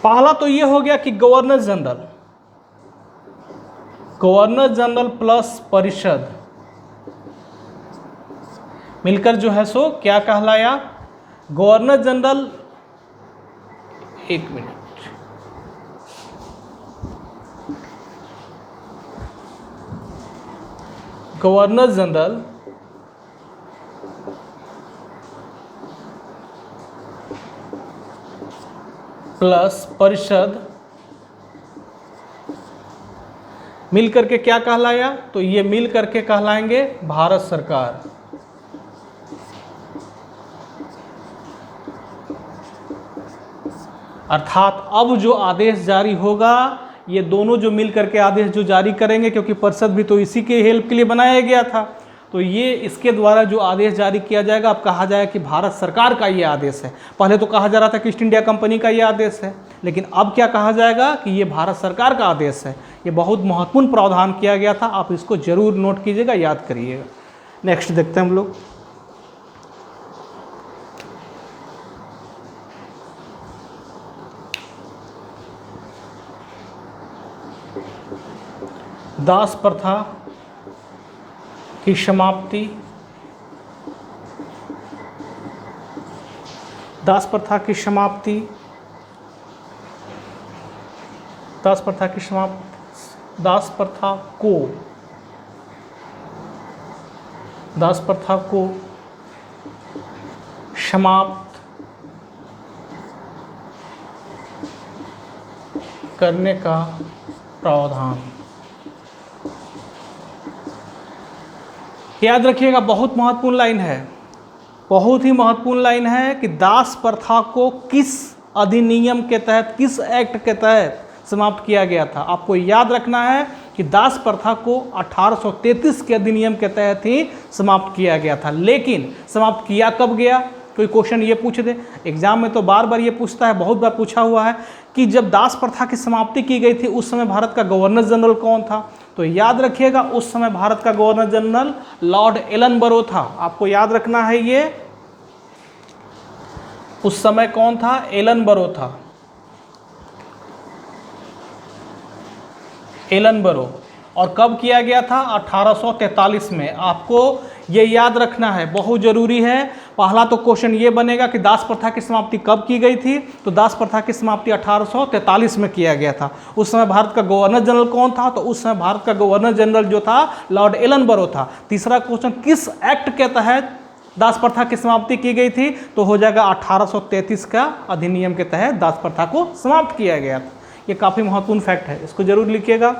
पहला तो ये हो गया कि गवर्नर जनरल प्लस परिषद मिलकर जो है सो क्या कहलाया, गवर्नर जनरल, एक मिनट, गवर्नर जनरल प्लस परिषद मिल करके क्या कहलाया? तो ये मिल करके कहलाएंगे भारत सरकार। अर्थात अब जो आदेश जारी होगा, ये दोनों जो मिल करके आदेश जो जारी करेंगे, क्योंकि परिषद भी तो इसी के हेल्प के लिए बनाया गया था, तो ये इसके द्वारा जो आदेश जारी किया जाएगा, अब कहा जाएगा कि भारत सरकार का ये आदेश है। पहले तो कहा जा रहा था कि ईस्ट इंडिया कंपनी का ये आदेश है, लेकिन अब क्या कहा जाएगा कि ये भारत सरकार का आदेश है। ये बहुत महत्वपूर्ण प्रावधान किया गया था, आप इसको जरूर नोट कीजिएगा, याद करिएगा। नेक्स्ट देखते हैं हम लोग। दास प्रथा की समाप्ति। दास प्रथा की समाप्ति, दास प्रथा की समाप्ति, दास प्रथा को समाप्त करने का प्रावधान। याद रखिएगा, बहुत महत्वपूर्ण लाइन है, बहुत ही महत्वपूर्ण लाइन है कि दास प्रथा को किस अधिनियम के तहत, किस एक्ट के तहत समाप्त किया गया था। आपको याद रखना है कि दास प्रथा को 1833 के अधिनियम के तहत ही समाप्त किया गया था। लेकिन समाप्त किया कब गया? कोई क्वेश्चन ये पूछ दे, एग्जाम में तो बार बार ये पूछता है, बहुत बार पूछा हुआ है कि जब दास प्रथा की समाप्ति की गई थी उस समय भारत का गवर्नर जनरल कौन था? तो याद रखिएगा, उस समय भारत का गवर्नर जनरल लॉर्ड एलनबरो था। आपको याद रखना है ये, उस समय कौन था? एलनबरो था, एलनबरो। और कब किया गया था? 1843 में। आपको ये याद रखना है, बहुत जरूरी है। पहला तो क्वेश्चन ये बनेगा कि दास प्रथा की समाप्ति कब की गई थी? तो दास प्रथा की समाप्ति 1843 में किया गया था। उस समय भारत का गवर्नर जनरल कौन था? तो उस समय भारत का गवर्नर जनरल जो था लॉर्ड एलनबरो था। तीसरा क्वेश्चन, किस एक्ट के तहत दास प्रथा की समाप्ति की गई थी? तो हो जाएगा 1833 का अधिनियम के तहत दास प्रथा को समाप्त किया गया था। ये काफ़ी महत्वपूर्ण फैक्ट है, इसको जरूर लिखिएगा।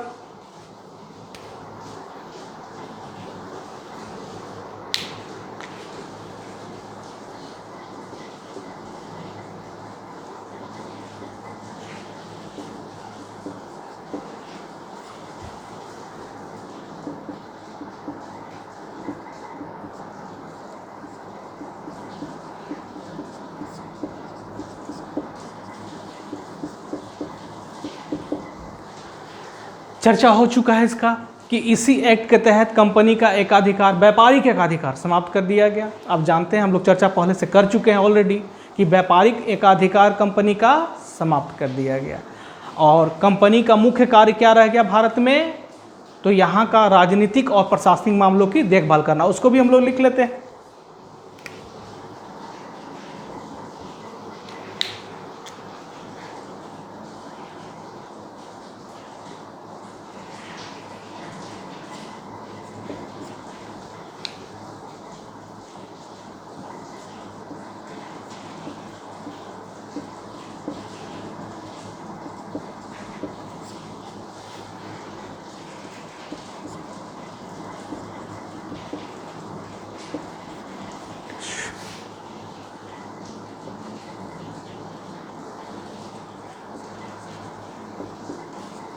चर्चा हो चुका है इसका कि इसी एक्ट के तहत कंपनी का एकाधिकार, व्यापारिक एकाधिकार समाप्त कर दिया गया। आप जानते हैं, हम लोग चर्चा पहले से कर चुके हैं ऑलरेडी कि व्यापारिक एकाधिकार कंपनी का समाप्त कर दिया गया। और कंपनी का मुख्य कार्य क्या रह गया भारत में? तो यहाँ का राजनीतिक और प्रशासनिक मामलों की देखभाल करना। उसको भी हम लोग लिख लेते हैं।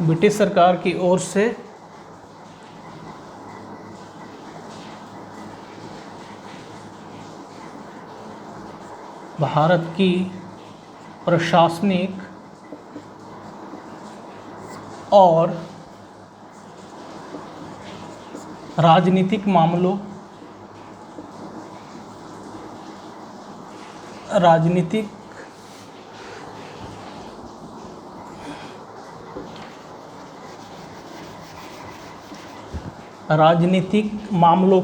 ब्रिटिश सरकार की ओर से भारत की प्रशासनिक और राजनीतिक मामलों, राजनीतिक मामलों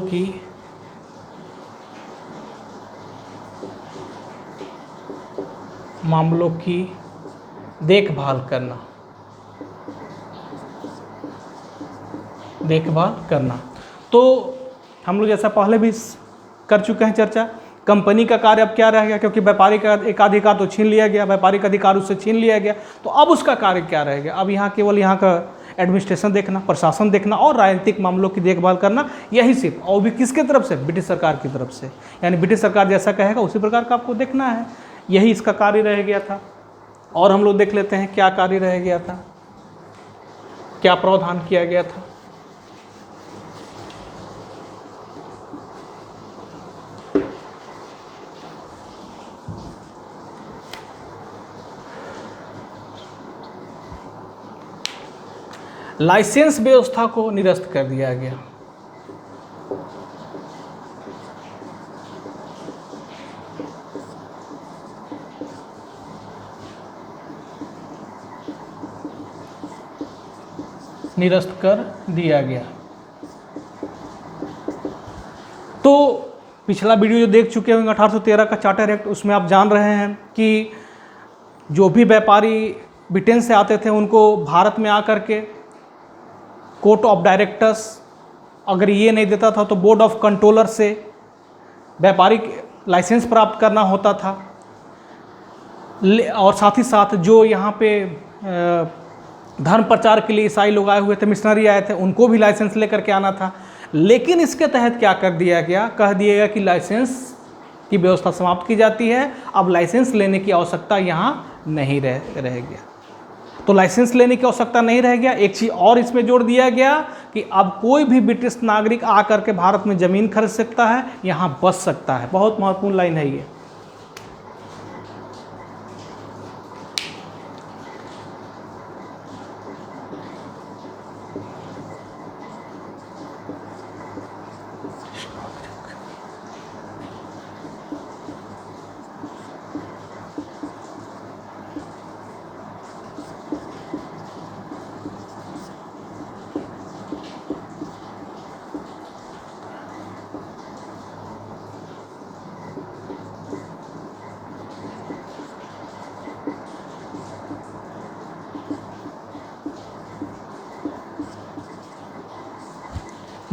की देखभाल करना। तो हम लोग जैसा पहले भी कर चुके हैं चर्चा, कंपनी का कार्य अब क्या रह गया? क्योंकि व्यापारिक एकाधिकार तो छीन लिया गया, व्यापारिक अधिकार उससे छीन लिया गया, तो अब उसका कार्य क्या रह गया? अब यहाँ केवल यहाँ का एडमिनिस्ट्रेशन देखना, प्रशासन देखना और राजनीतिक मामलों की देखभाल करना, यही सिर्फ, और भी किसके तरफ से, ब्रिटिश सरकार की तरफ से। यानी ब्रिटिश सरकार जैसा कहेगा उसी प्रकार का आपको देखना है, यही इसका कार्य रह गया था। और हम लोग देख लेते हैं क्या कार्य रह गया था, क्या प्रावधान किया गया था। लाइसेंस व्यवस्था को निरस्त कर दिया गया। निरस्त कर दिया गया। तो पिछला वीडियो जो देख चुके होंगे 1813 का चार्टर एक्ट, उसमें आप जान रहे हैं कि जो भी व्यापारी ब्रिटेन से आते थे उनको भारत में आकर के कोर्ट ऑफ डायरेक्टर्स अगर ये नहीं देता था तो बोर्ड ऑफ कंट्रोलर से व्यापारिक लाइसेंस प्राप्त करना होता था। और साथ ही साथ जो यहाँ पे धर्म प्रचार के लिए ईसाई लोग आए हुए थे, मिशनरी आए थे, उनको भी लाइसेंस लेकर के आना था। लेकिन इसके तहत क्या कर दिया गया, कह दिया गया कि लाइसेंस की व्यवस्था समाप्त की जाती है, अब लाइसेंस लेने की आवश्यकता यहाँ नहीं रह गया। तो लाइसेंस लेने की आवश्यकता नहीं रह गया। एक चीज़ और इसमें जोड़ दिया गया कि अब कोई भी ब्रिटिश नागरिक आकर के भारत में ज़मीन खरीद सकता है, यहाँ बस सकता है। बहुत महत्वपूर्ण लाइन है ये।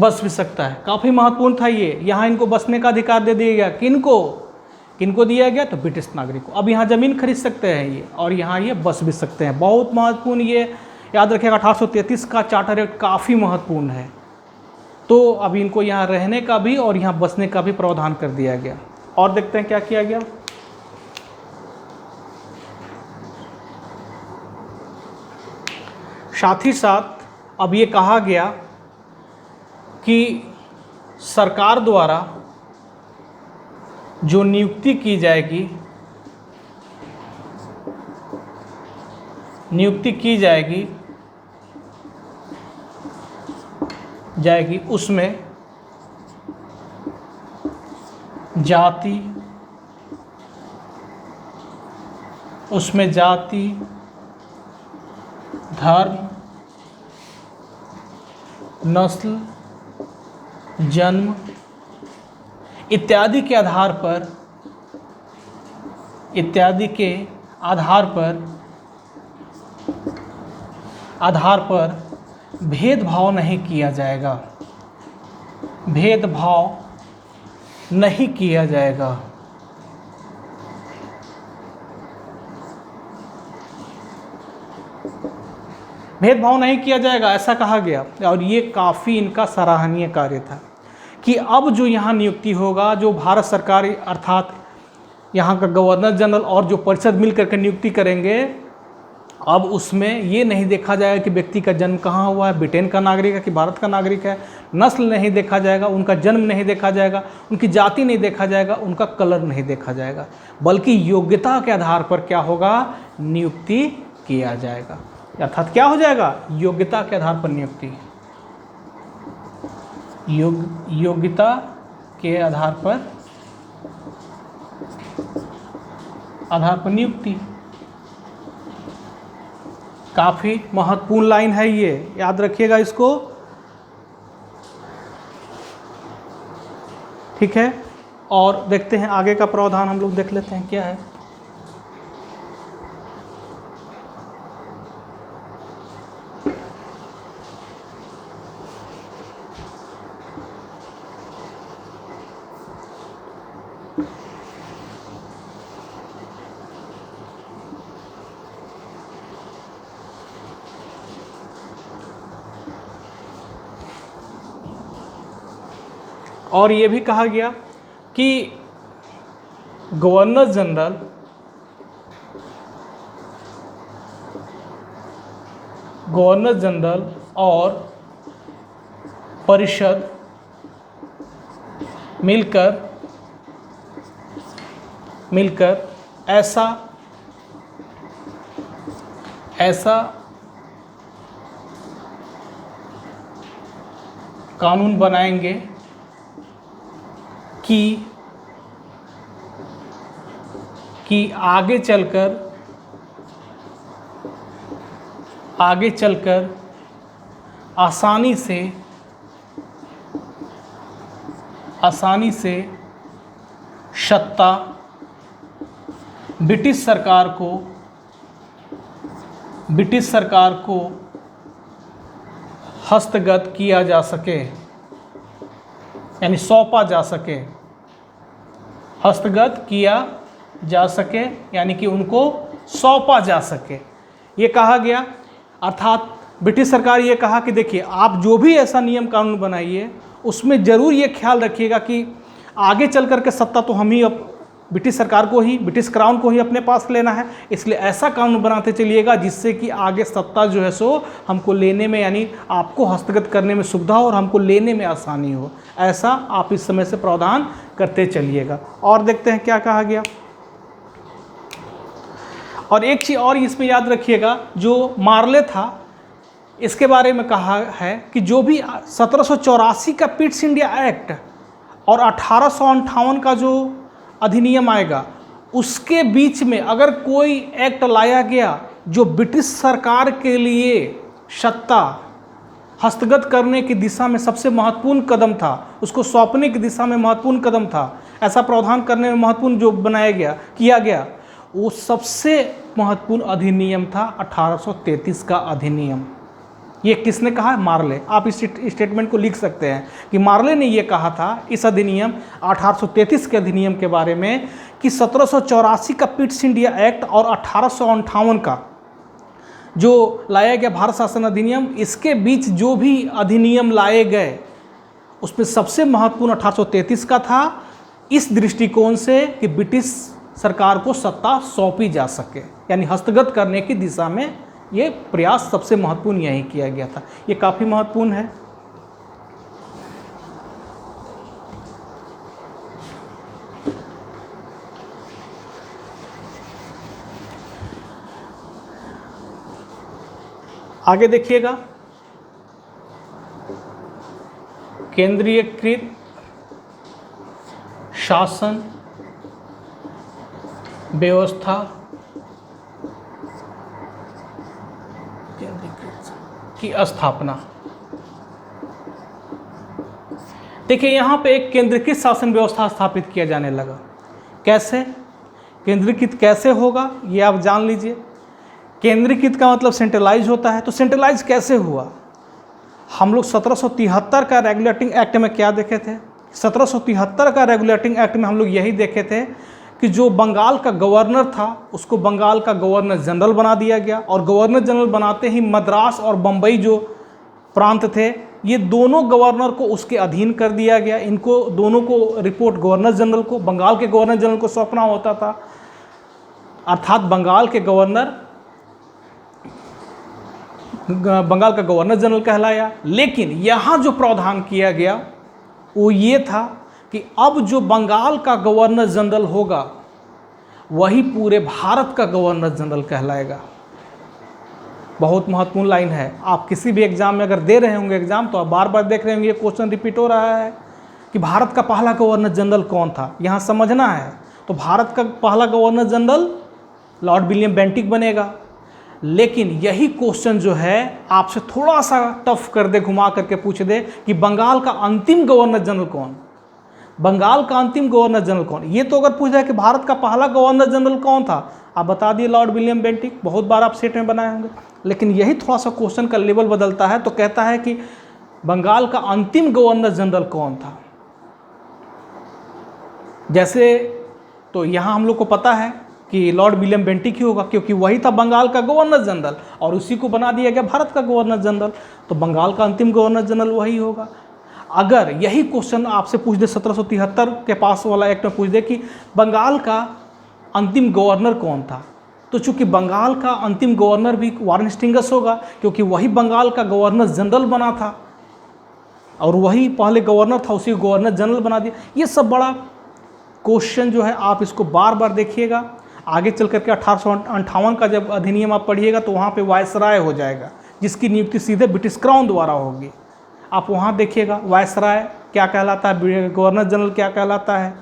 बस भी सकता है, काफ़ी महत्वपूर्ण था ये। यहाँ इनको बसने का अधिकार दे दिया गया। किनको दिया गया, तो ब्रिटिश नागरिक को। अब यहाँ ज़मीन खरीद सकते हैं ये, और यहाँ ये बस भी सकते हैं। बहुत महत्वपूर्ण, ये याद रखिएगा 1833 का चार्टर एक्ट काफ़ी महत्वपूर्ण है। तो अब इनको यहाँ रहने का भी और यहाँ बसने का भी प्रावधान कर दिया गया। और देखते हैं क्या किया गया। साथ ही साथ अब ये कहा गया कि सरकार द्वारा जो नियुक्ति की जाएगी उसमें जाति, धर्म, नस्ल, जन्म इत्यादि के आधार पर भेदभाव नहीं किया जाएगा। ऐसा कहा गया। और ये काफ़ी इनका सराहनीय कार्य था कि अब जो यहाँ नियुक्ति होगा, जो भारत सरकार अर्थात यहाँ का गवर्नर जनरल और जो परिषद मिल करके नियुक्ति करेंगे, अब उसमें ये नहीं देखा जाएगा कि व्यक्ति का जन्म कहाँ हुआ है, ब्रिटेन का नागरिक है कि भारत का नागरिक है। नस्ल नहीं देखा जाएगा, उनका जन्म नहीं देखा जाएगा, उनकी जाति नहीं देखा जाएगा, उनका कलर नहीं देखा जाएगा, बल्कि योग्यता के आधार पर क्या होगा, नियुक्ति किया जाएगा। अर्थात क्या हो जाएगा, योग्यता के आधार पर नियुक्ति, योग्यता के आधार पर नियुक्ति। काफ़ी महत्वपूर्ण लाइन है ये, याद रखिएगा इसको। ठीक है, और देखते हैं आगे का प्रावधान हम लोग देख लेते हैं क्या है। और ये भी कहा गया कि गवर्नर जनरल और परिषद मिलकर ऐसा कानून बनाएंगे कि आगे चलकर आसानी से सत्ता ब्रिटिश सरकार को हस्तगत किया जा सके, यानी सौंपा जा सके, हस्तगत किया जा सके, यानी कि उनको सौंपा जा सके, ये कहा गया। अर्थात ब्रिटिश सरकार ये कहा कि देखिए, आप जो भी ऐसा नियम कानून बनाइए उसमें ज़रूर ये ख्याल रखिएगा कि आगे चल कर के सत्ता तो हम ही अब ब्रिटिश सरकार को ही, ब्रिटिश क्राउन को ही अपने पास लेना है, इसलिए ऐसा कानून बनाते चलिएगा जिससे कि आगे सत्ता जो है सो हमको लेने में, यानी आपको हस्तगत करने में सुविधा हो और हमको लेने में आसानी हो। ऐसा आप इस समय से प्रावधान करते चलिएगा। और देखते हैं क्या कहा गया। और एक चीज़ और इसमें याद रखिएगा, जो मार्ले था इसके बारे में कहा है कि जो भी 1784 का पिट्स इंडिया एक्ट और 1858 का जो अधिनियम आएगा, उसके बीच में अगर कोई एक्ट लाया गया जो ब्रिटिश सरकार के लिए सत्ता हस्तगत करने की दिशा में सबसे महत्वपूर्ण कदम था, उसको सौंपने की दिशा में महत्वपूर्ण कदम था, ऐसा प्रावधान करने में महत्वपूर्ण जो किया गया, वो सबसे महत्वपूर्ण अधिनियम था 1833 का अधिनियम। ये किसने कहा? मार्ले। आप इस स्टेटमेंट को लिख सकते हैं कि मार्ले ने ये कहा था इस अधिनियम 1833 के अधिनियम के बारे में कि 1784 का पिट्स इंडिया एक्ट और 1858 का जो लाया गया भारत शासन अधिनियम, इसके बीच जो भी अधिनियम लाए गए उसमें सबसे महत्वपूर्ण 1833 का था, इस दृष्टिकोण से कि ब्रिटिश सरकार को सत्ता सौंपी जा सके, यानी हस्तगत करने की दिशा में ये प्रयास सबसे महत्वपूर्ण यही किया गया था। ये काफ़ी महत्वपूर्ण है। आगे देखिएगा, केंद्रीयकृत शासन व्यवस्था की स्थापना। देखिए, यहाँ पे एक केंद्रीकृत शासन व्यवस्था स्थापित किया जाने लगा। कैसे केंद्रीकृत कैसे होगा ये आप जान लीजिए। केंद्रीकृत का मतलब सेंट्रलाइज होता है, तो सेंट्रलाइज कैसे हुआ? हम लोग 1773 का रेगुलेटिंग एक्ट में क्या देखे थे? 1773 का रेगुलेटिंग एक्ट में हम लोग यही देखे थे कि जो बंगाल का गवर्नर था उसको बंगाल का गवर्नर जनरल बना दिया गया, और गवर्नर जनरल बनाते ही मद्रास और बम्बई जो प्रांत थे, ये दोनों गवर्नर को उसके अधीन कर दिया गया। इनको दोनों को रिपोर्ट गवर्नर जनरल को, बंगाल के गवर्नर जनरल को सौंपना होता था। अर्थात बंगाल का गवर्नर जनरल कहलाया। लेकिन यहाँ जो प्रावधान किया गया वो ये था कि अब जो बंगाल का गवर्नर जनरल होगा वही पूरे भारत का गवर्नर जनरल कहलाएगा। बहुत महत्वपूर्ण लाइन है। आप किसी भी एग्जाम में अगर दे रहे होंगे एग्जाम, तो आप बार बार देख रहे होंगे ये क्वेश्चन रिपीट हो रहा है कि भारत का पहला गवर्नर जनरल कौन था, यहाँ समझना है। तो भारत का पहला governor general Lord William Bentinck बनेगा। लेकिन यही क्वेश्चन जो है आपसे थोड़ा सा टफ कर दे, घुमा करके पूछ दे कि बंगाल का अंतिम गवर्नर जनरल कौन, बंगाल का अंतिम गवर्नर जनरल कौन। ये तो अगर पूछ जाए कि भारत का पहला गवर्नर जनरल कौन था, आप बता दिए लॉर्ड विलियम बेंटिक। बहुत बार आप सेट में बनाए होंगे। लेकिन यही थोड़ा सा क्वेश्चन का लेवल बदलता है, तो कहता है कि बंगाल का अंतिम गवर्नर जनरल कौन था। जैसे तो यहाँ हम लोग को पता है कि लॉर्ड विलियम बेंटिक ही होगा, क्योंकि वही था बंगाल का गवर्नर जनरल और उसी को बना दिया गया भारत का गवर्नर जनरल। तो बंगाल का अंतिम गवर्नर जनरल वही होगा। अगर यही क्वेश्चन आपसे पूछ दे 1773 के पास वाला एक्ट में पूछ दे कि बंगाल का अंतिम गवर्नर कौन था, तो चूंकि बंगाल का अंतिम गवर्नर भी वारेन हेस्टिंग्स होगा, क्योंकि वही बंगाल का गवर्नर जनरल बना था और वही पहले गवर्नर था, उसी गवर्नर जनरल बना दिया। ये सब बड़ा क्वेश्चन जो है आप इसको बार बार देखिएगा। आगे चल करके 1858 का जब अधिनियम आप पढ़िएगा तो वहाँ पे वायसराय हो जाएगा, जिसकी नियुक्ति सीधे ब्रिटिश क्राउन द्वारा होगी। आप वहाँ देखिएगा वायसराय क्या कहलाता है, गवर्नर जनरल क्या कहलाता है,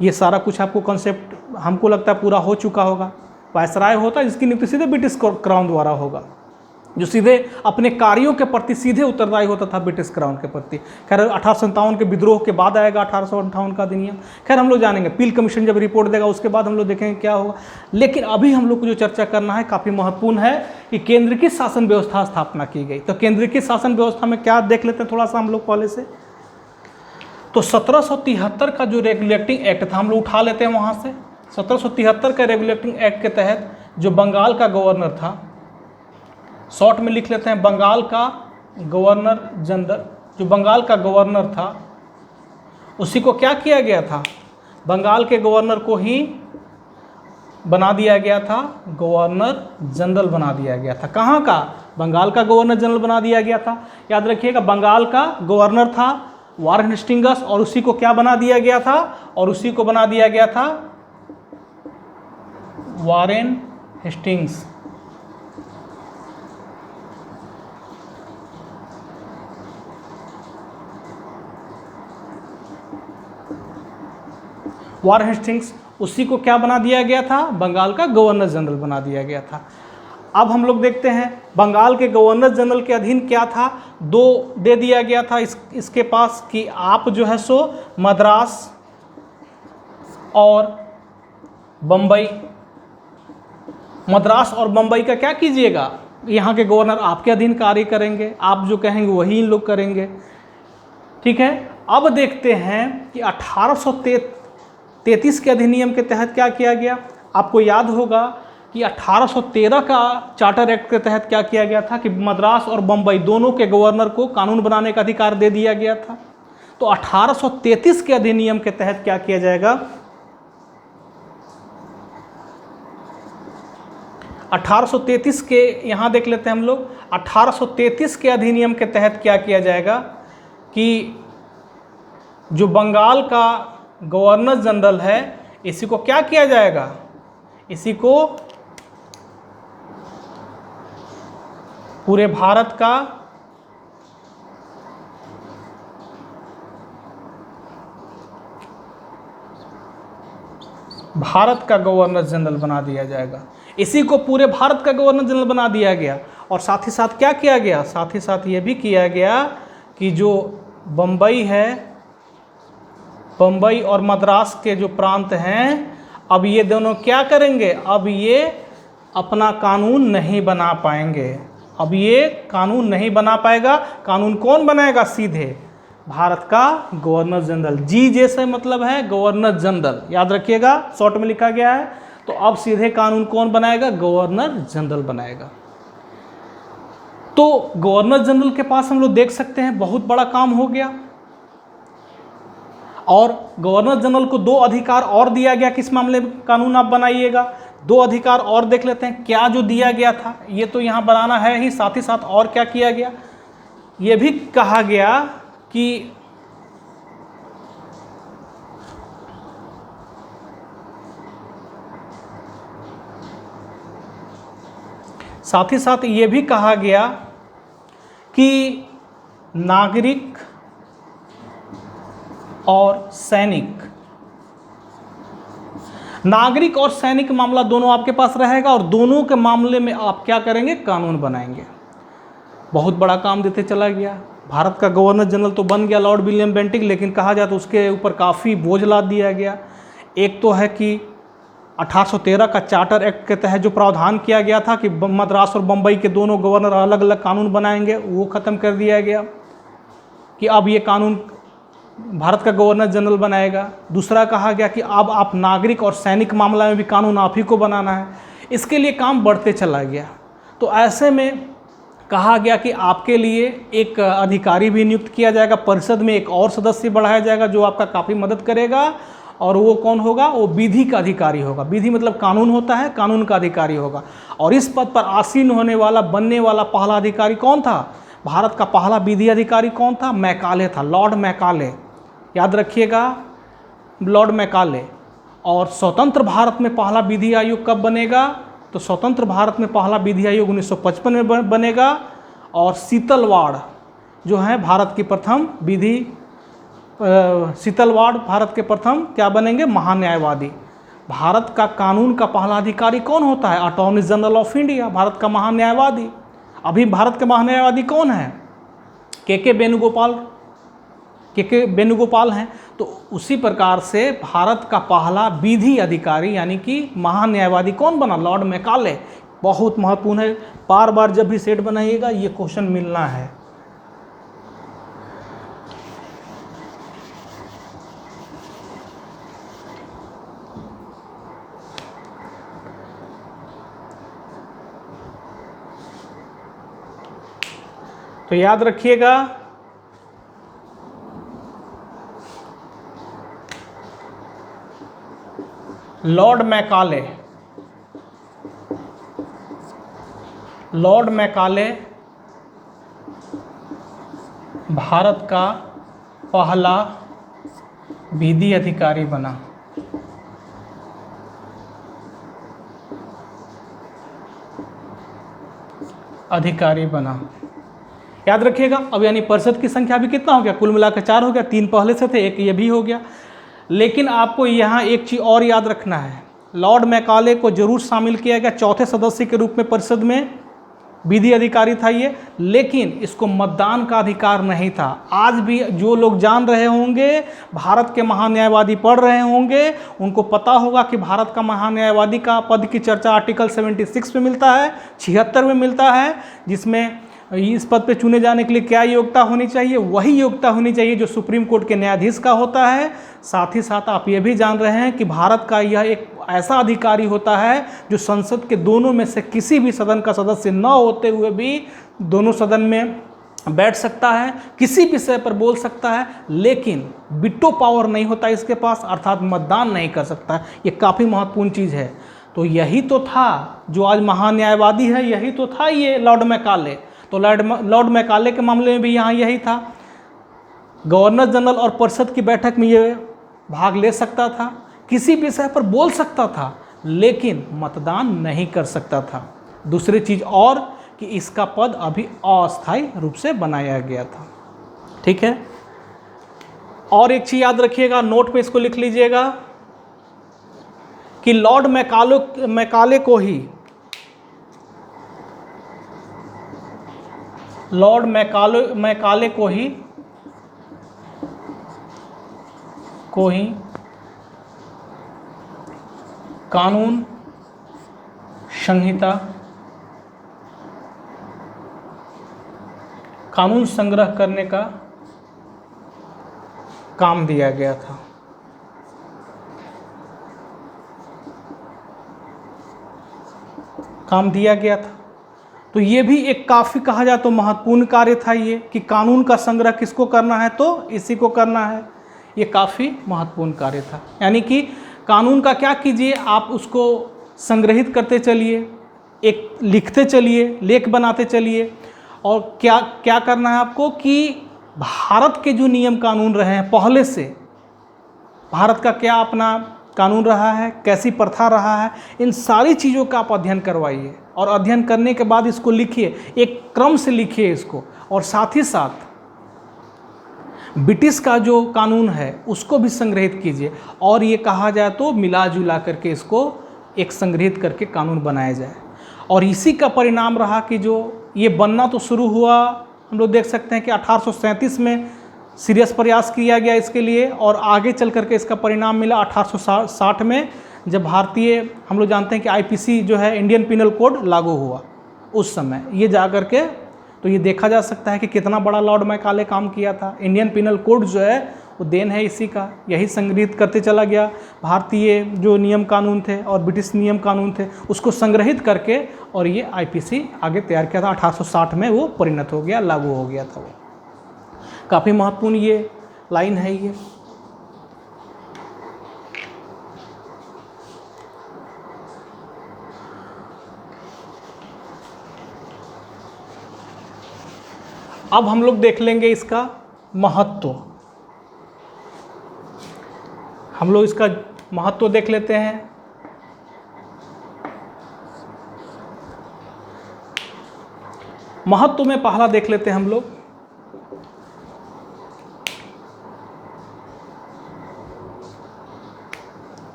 ये सारा कुछ आपको कॉन्सेप्ट हमको लगता है पूरा हो चुका होगा। वायसराय होता है जिसकी नियुक्ति सीधे ब्रिटिश क्राउन द्वारा होगा, जो सीधे अपने कार्यों के प्रति सीधे उत्तरदायी होता था ब्रिटिश क्राउन के प्रति। खैर 1857 के विद्रोह के बाद आएगा 1858 का अधिनियम, खैर हम लोग जानेंगे, पील कमीशन जब रिपोर्ट देगा उसके बाद हम लोग देखेंगे क्या होगा। लेकिन अभी हम लोग को जो चर्चा करना है काफ़ी महत्वपूर्ण है कि केंद्रीकृत शासन व्यवस्था स्थापना की गई। तो केंद्रीकृत शासन व्यवस्था में क्या देख लेते हैं थोड़ा सा हम लोग पहले से। तो 1773 का जो रेगुलेटिंग एक्ट था हम लोग उठा लेते हैं वहाँ से। 1773 का रेगुलेटिंग एक्ट के तहत जो बंगाल का गवर्नर था, शॉर्ट में लिख लेते हैं बंगाल का गवर्नर जनरल, जो बंगाल का गवर्नर था उसी को क्या किया गया था, बंगाल के गवर्नर को ही बना दिया गया था, गवर्नर जनरल बना दिया गया था। कहाँ का, बंगाल का गवर्नर जनरल बना दिया गया था। याद रखिएगा बंगाल का गवर्नर था वारेन हेस्टिंग्स और उसी को क्या बना दिया गया था, और उसी को बना दिया गया था वारेन हेस्टिंग्स। वारेन हेस्टिंग्स उसी को क्या बना दिया गया था, बंगाल का गवर्नर जनरल बना दिया गया था। अब हम लोग देखते हैं बंगाल के गवर्नर जनरल के अधीन क्या था, दो दे दिया गया था इसके पास कि आप जो है सो मद्रास और बम्बई, मद्रास और बम्बई का क्या कीजिएगा, यहाँ के गवर्नर आपके अधीन कार्य करेंगे, आप जो कहेंगे वही इन लोग करेंगे। ठीक है, अब देखते हैं कि 1833 के अधिनियम के तहत क्या किया गया। आपको याद होगा कि 1813 का चार्टर एक्ट के तहत क्या किया गया था कि मद्रास और बम्बई दोनों के गवर्नर को कानून बनाने का अधिकार दे दिया गया था। तो 1833 के अधिनियम के तहत क्या किया जाएगा, 1833 के यहाँ देख लेते हैं हम लोग। 1833 के अधिनियम के तहत क्या किया जाएगा कि जो बंगाल का गवर्नर जनरल है इसी को क्या किया जाएगा, इसी को पूरे भारत का गवर्नर जनरल बना दिया जाएगा। इसी को पूरे भारत का गवर्नर जनरल बना दिया गया। और साथ ही साथ क्या किया गया, साथ ही साथ ये भी किया गया कि जो बम्बई है, बम्बई और मद्रास के जो प्रांत हैं, अब ये दोनों क्या करेंगे, अब ये अपना कानून नहीं बना पाएंगे। अब ये कानून नहीं बना पाएगा। कानून कौन बनाएगा, सीधे भारत का गवर्नर जनरल। जी जैसे मतलब है गवर्नर जनरल, याद रखिएगा शॉर्ट में लिखा गया है। तो अब सीधे कानून कौन बनाएगा, गवर्नर जनरल बनाएगा। तो गवर्नर जनरल के पास हम लोग देख सकते हैं बहुत बड़ा काम हो गया। और गवर्नर जनरल को 2 अधिकार और दिया गया, किस मामले में कानून आप बनाइएगा। 2 अधिकार और देख लेते हैं क्या जो दिया गया था, ये तो यहाँ बनाना है ही, साथ ही साथ और क्या किया गया, ये भी कहा गया कि साथ ही साथ ये भी कहा गया कि नागरिक और सैनिक, नागरिक और सैनिक मामला दोनों आपके पास रहेगा और दोनों के मामले में आप क्या करेंगे, कानून बनाएंगे। बहुत बड़ा काम देते चला गया। भारत का गवर्नर जनरल तो बन गया लॉर्ड विलियम बेंटिक, लेकिन कहा जाए तो उसके ऊपर काफ़ी बोझ लाद दिया गया। एक तो है कि 1813 का चार्टर एक्ट के तहत जो प्रावधान किया गया था कि मद्रास और बम्बई के दोनों गवर्नर अलग अलग कानून बनाएंगे, वो ख़त्म कर दिया गया कि अब ये कानून भारत का गवर्नर जनरल बनाएगा। दूसरा कहा गया कि अब आप नागरिक और सैनिक मामला में भी कानून आप ही को बनाना है। इसके लिए काम बढ़ते चला गया। तो ऐसे में कहा गया कि आपके लिए एक अधिकारी भी नियुक्त किया जाएगा, परिषद में एक और सदस्य बढ़ाया जाएगा जो आपका काफ़ी मदद करेगा, और वो कौन होगा? वो विधि का अधिकारी होगा। विधि मतलब कानून होता है, कानून का अधिकारी होगा। और इस पद पर आसीन होने वाला, बनने वाला पहला अधिकारी कौन था? भारत का पहला विधि अधिकारी कौन था? मैकाले था, लॉर्ड मैकाले, याद रखिएगा, लॉर्ड मैकाले। और स्वतंत्र भारत में पहला विधि आयोग कब बनेगा? तो स्वतंत्र भारत में पहला विधि आयोग 1955 में बनेगा। और शीतलवाड़ जो है भारत की प्रथम विधि, शीतलवाड़ भारत के प्रथम क्या बनेंगे? महान्यायवादी। भारत का कानून का पहला अधिकारी कौन होता है? Attorney general of India, Bharat का महान्यायवादी। अभी भारत के महान्यायवादी कौन है? के वेणुगोपाल हैं। तो उसी प्रकार से भारत का पहला विधि अधिकारी यानी कि महान्यायवादी कौन बना? Lord Macaulay. बहुत महत्वपूर्ण है, बार बार जब भी सेट बनाइएगा ये क्वेश्चन मिलना है। तो याद रखिएगा, लॉर्ड मैकाले भारत का पहला विधि अधिकारी बना। याद रखिएगा। अब यानी परिषद की संख्या भी कितना हो गया? कुल मिलाकर 4 हो गया, 3 पहले से थे, एक ये भी हो गया। लेकिन आपको यहाँ एक चीज़ और याद रखना है, लॉर्ड मैकाले को जरूर शामिल किया गया चौथे सदस्य के रूप में, परिषद में विधि अधिकारी था ये, लेकिन इसको मतदान का अधिकार नहीं था। आज भी जो लोग जान रहे होंगे, भारत के महान्यायवादी पढ़ रहे होंगे, उनको पता होगा कि भारत का महान्यायवादी का पद की चर्चा आर्टिकल 76 में मिलता है, 76 में मिलता है, जिसमें इस पद पे चुने जाने के लिए क्या योग्यता होनी चाहिए? वही योग्यता होनी चाहिए जो सुप्रीम कोर्ट के न्यायाधीश का होता है। साथ ही साथ आप ये भी जान रहे हैं कि भारत का यह एक ऐसा अधिकारी होता है जो संसद के दोनों में से किसी भी सदन का सदस्य न होते हुए भी दोनों सदन में बैठ सकता है, किसी विषय पर बोल सकता है, लेकिन विटो पावर नहीं होता इसके पास, अर्थात मतदान नहीं कर सकता है। ये काफ़ी महत्वपूर्ण चीज़ है। तो यही तो था जो आज महान्यायवादी है, यही तो था ये लॉर्ड मैकाले। तो लॉर्ड मैकाले के मामले में भी यहाँ यही था, गवर्नर जनरल और परिषद की बैठक में ये भाग ले सकता था, किसी विषय पर बोल सकता था, लेकिन मतदान नहीं कर सकता था। दूसरी चीज़ और कि इसका पद अभी अस्थायी रूप से बनाया गया था। ठीक है। और एक चीज़ याद रखिएगा, नोट पे इसको लिख लीजिएगा कि लॉर्ड मैकाले को ही कानून संहिता, कानून संग्रह करने का काम दिया गया था। तो ये भी एक काफ़ी कहा जाए तो महत्वपूर्ण कार्य था ये, कि कानून का संग्रह किसको करना है? तो इसी को करना है। ये काफ़ी महत्वपूर्ण कार्य था। यानी कि कानून का क्या कीजिए, आप उसको संग्रहित करते चलिए, एक लिखते चलिए, लेख बनाते चलिए, और क्या करना है आपको कि भारत के जो नियम कानून रहे हैं पहले से, भारत का क्या अपना कानून रहा है, कैसी प्रथा रहा है, इन सारी चीज़ों का आप अध्ययन करवाइए, और अध्ययन करने के बाद इसको लिखिए, एक क्रम से लिखिए इसको, और साथ ही साथ ब्रिटिश का जो कानून है उसको भी संग्रहित कीजिए, और ये कहा जाए तो मिला जुला करके इसको एक संग्रहित करके कानून बनाया जाए। और इसी का परिणाम रहा कि जो ये बनना तो शुरू हुआ, हम लोग देख सकते हैं कि 1837 में सीरियस प्रयास किया गया इसके लिए, और आगे चल करके इसका परिणाम मिला 1860 में, जब भारतीय, हम लोग जानते हैं कि आईपीसी जो है इंडियन पिनल कोड लागू हुआ, उस समय ये जा करके, तो ये देखा जा सकता है कि कितना बड़ा लॉर्ड मैकाले काम किया था। इंडियन पिनल कोड जो है वो देन है इसी का, यही संग्रहित करते चला गया। भारतीय जो नियम कानून थे और ब्रिटिश नियम कानून थे उसको संग्रहित करके और ये आईपीसी आगे तैयार किया था। 1860 में वो परिणत हो गया, लागू हो गया था वो। काफ़ी महत्वपूर्ण ये लाइन है ये। अब हम लोग देख लेंगे इसका महत्व। हम लोग इसका महत्व देख लेते हैं। महत्व में पहला देख लेते हैं हम लोग,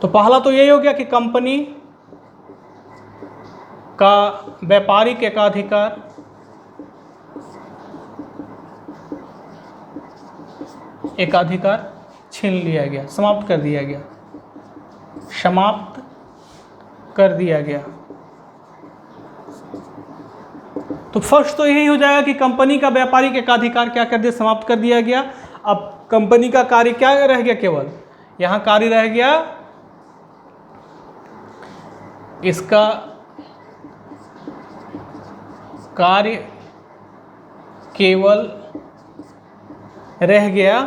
तो पहला तो यही हो गया कि कंपनी का व्यापारिक एकाधिकार छीन लिया गया, समाप्त कर दिया गया, समाप्त कर दिया गया। तो फर्स्ट तो यही हो जाएगा कि कंपनी का व्यापारिक एकाधिकार क्या कर दिया, समाप्त कर दिया गया। अब कंपनी का कार्य क्या रह गया, केवल यहां कार्य रह गया इसका कार्य केवल रह गया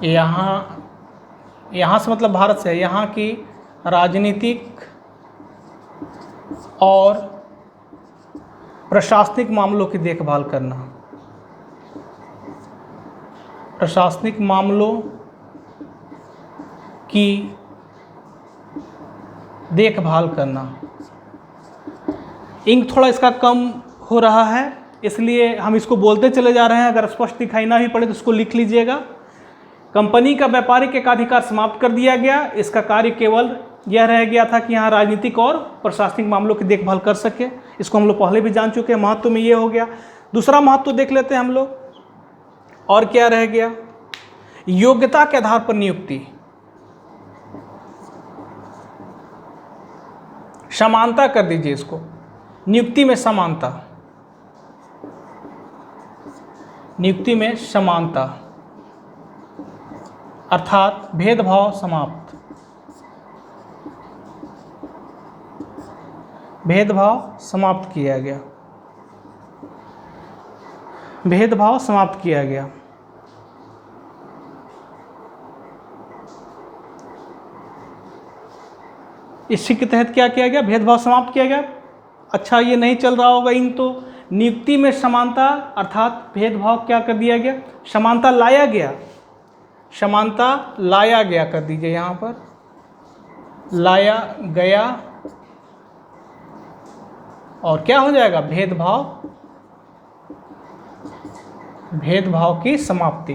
यहाँ से मतलब भारत से, यहाँ की राजनीतिक और प्रशासनिक मामलों की देखभाल करना, प्रशासनिक मामलों की देखभाल करना। इंक थोड़ा इसका कम हो रहा है इसलिए हम इसको बोलते चले जा रहे हैं, अगर स्पष्ट दिखाई ना भी पड़े तो इसको लिख लीजिएगा। कंपनी का व्यापारिक एकाधिकार समाप्त कर दिया गया, इसका कार्य केवल यह रह गया था कि यहाँ राजनीतिक और प्रशासनिक मामलों की देखभाल कर सके। इसको हम लोग पहले भी जान चुके हैं, महत्व में ये हो गया। दूसरा महत्व देख लेते हैं हम लोग, और क्या रह गया, योग्यता के आधार पर नियुक्ति, समानता कर दीजिए इसको, नियुक्ति में समानता, नियुक्ति में समानता अर्थात भेदभाव समाप्त, भेदभाव समाप्त किया गया, भेदभाव समाप्त किया गया। इसी के तहत क्या किया गया, भेदभाव समाप्त किया गया। अच्छा ये नहीं चल रहा होगा इन, तो नियुक्ति में समानता अर्थात भेदभाव क्या कर दिया गया, समानता लाया गया, समानता लाया गया कर दीजिए, यहाँ पर लाया गया, और क्या हो जाएगा, भेदभाव, भेदभाव की समाप्ति,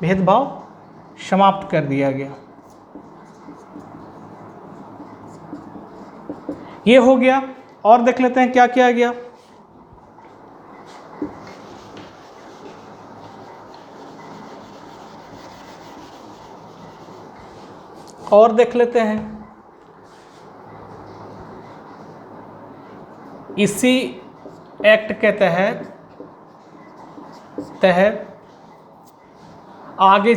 भेदभाव समाप्त कर दिया गया। ये हो गया। और देख लेते हैं क्या किया गया। और देख लेते हैं, इसी एक्ट के तहत आगे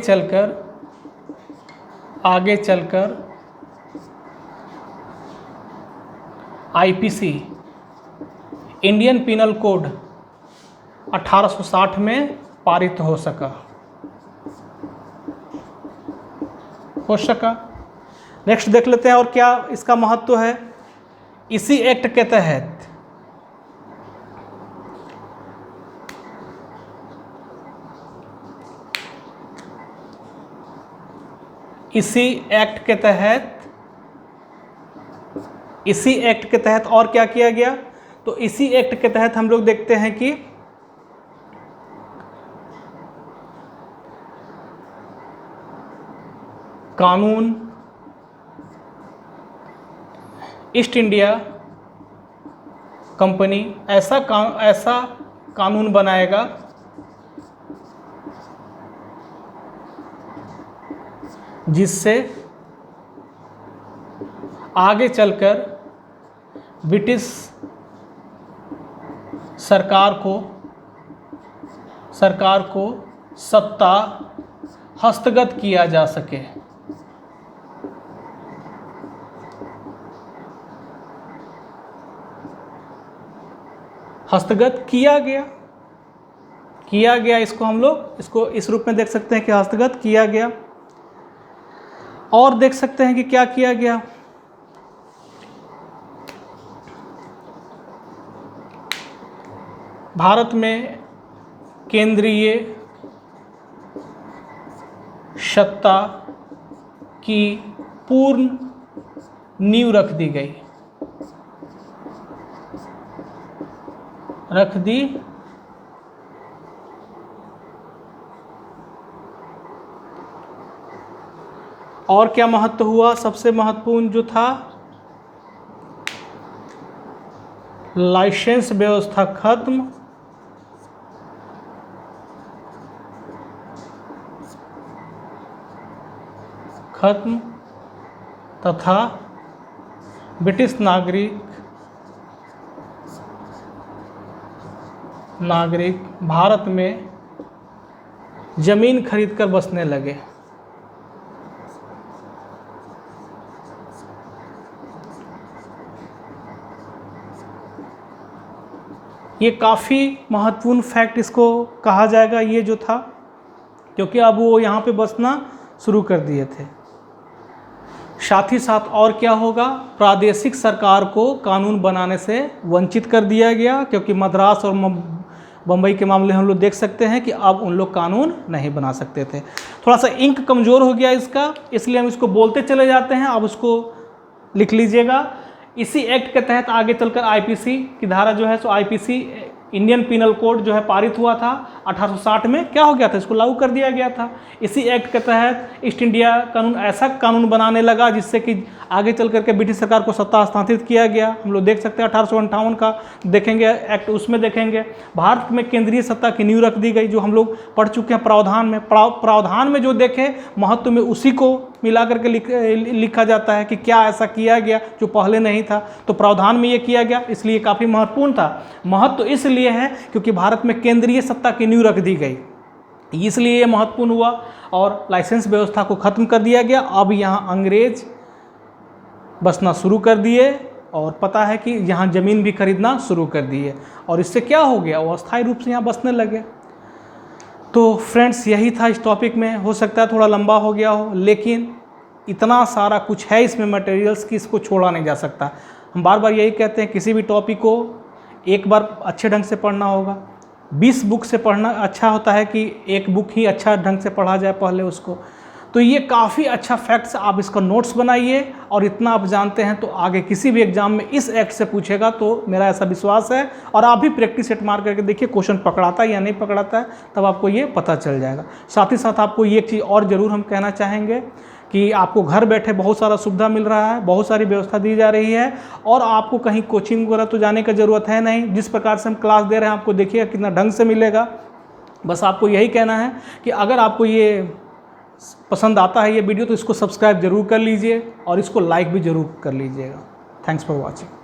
चलकर आईपीसी इंडियन पिनल कोड 1860 में पारित हो सका। नेक्स्ट देख लेते हैं और क्या इसका महत्व है। इसी एक्ट के तहत इसी एक्ट के तहत और क्या किया गया, तो इसी एक्ट के तहत हम लोग देखते हैं कि कानून ईस्ट इंडिया कंपनी ऐसा कानून बनाएगा जिससे आगे चलकर ब्रिटिश सरकार को सत्ता हस्तगत किया जा सके। हस्तगत किया गया, इसको हम लोग इसको इस रूप में देख सकते हैं कि हस्तगत किया गया। और देख सकते हैं कि क्या किया गया, भारत में केंद्रीय सत्ता की पूर्ण नींव रख दी। और क्या महत्व हुआ, सबसे महत्वपूर्ण जो था, लाइसेंस व्यवस्था खत्म तथा ब्रिटिश नागरिक भारत में जमीन खरीदकर बसने लगे। ये काफ़ी महत्वपूर्ण फैक्ट इसको कहा जाएगा, ये जो था, क्योंकि अब वो यहाँ पे बसना शुरू कर दिए थे। साथ ही साथ और क्या होगा, प्रादेशिक सरकार को कानून बनाने से वंचित कर दिया गया, क्योंकि मद्रास और बम्बई के मामले हम लोग देख सकते हैं कि अब उन लोग कानून नहीं बना सकते थे। थोड़ा सा इंक कमज़ोर हो गया इसका, इसलिए हम इसको बोलते चले जाते हैं, अब उसको लिख लीजिएगा। इसी एक्ट के तहत आगे चलकर आईपीसी की धारा जो है सो आईपीसी इंडियन पिनल कोड जो है पारित हुआ था 1860 में। क्या हो गया था, इसको लागू कर दिया गया था। इसी एक्ट के तहत ईस्ट इंडिया कानून ऐसा कानून बनाने लगा जिससे कि आगे चल करके ब्रिटिश सरकार को सत्ता हस्तांतरित किया गया। हम लोग देख सकते हैं 1858 का देखेंगे एक्ट, उसमें देखेंगे भारत में केंद्रीय सत्ता की नींव रख दी गई, जो हम लोग पढ़ चुके हैं प्रावधान में। प्रावधान में जो देखे महत्व में उसी को मिला करके लिखा जाता है कि क्या ऐसा किया गया जो पहले नहीं था, तो प्रावधान में ये किया गया, इसलिए काफ़ी महत्वपूर्ण था। महत्व इसलिए है क्योंकि भारत में केंद्रीय सत्ता की नींव रख दी गई, इसलिए ये महत्वपूर्ण हुआ। और लाइसेंस व्यवस्था को ख़त्म कर दिया गया। अब यहाँ अंग्रेज बसना शुरू कर दिए, और पता है कि यहाँ ज़मीन भी खरीदना शुरू कर दिए, और इससे क्या हो गया, वो अस्थायी रूप से यहाँ बसने लगे। तो फ्रेंड्स, यही था इस टॉपिक में। हो सकता है थोड़ा लंबा हो गया हो, लेकिन इतना सारा कुछ है इसमें मटेरियल्स कि इसको छोड़ा नहीं जा सकता। हम बार बार यही कहते हैं, किसी भी टॉपिक को एक बार अच्छे ढंग से पढ़ना होगा। 20 बुक से पढ़ना अच्छा होता है कि एक बुक ही अच्छा ढंग से पढ़ा जाए पहले उसको। तो ये काफ़ी अच्छा फैक्ट्स, आप इसका नोट्स बनाइए, और इतना आप जानते हैं तो आगे किसी भी एग्जाम में इस एक्ट से पूछेगा, तो मेरा ऐसा विश्वास है। और आप भी प्रैक्टिस सेट मार करके देखिए क्वेश्चन पकड़ाता है या नहीं पकड़ाता है, तब आपको ये पता चल जाएगा। साथ ही साथ आपको ये एक चीज़ और ज़रूर हम कहना चाहेंगे कि आपको घर बैठे बहुत सारा सुविधा मिल रहा है, बहुत सारी व्यवस्था दी जा रही है, और आपको कहीं कोचिंग वगैरह तो जाने की ज़रूरत है नहीं। जिस प्रकार से हम क्लास दे रहे हैं, आपको देखिएगा कितना ढंग से मिलेगा। बस आपको यही कहना है कि अगर आपको ये पसंद आता है ये वीडियो, तो इसको सब्सक्राइब जरूर कर लीजिए और इसको लाइक भी ज़रूर कर लीजिएगा। Thanks for watching.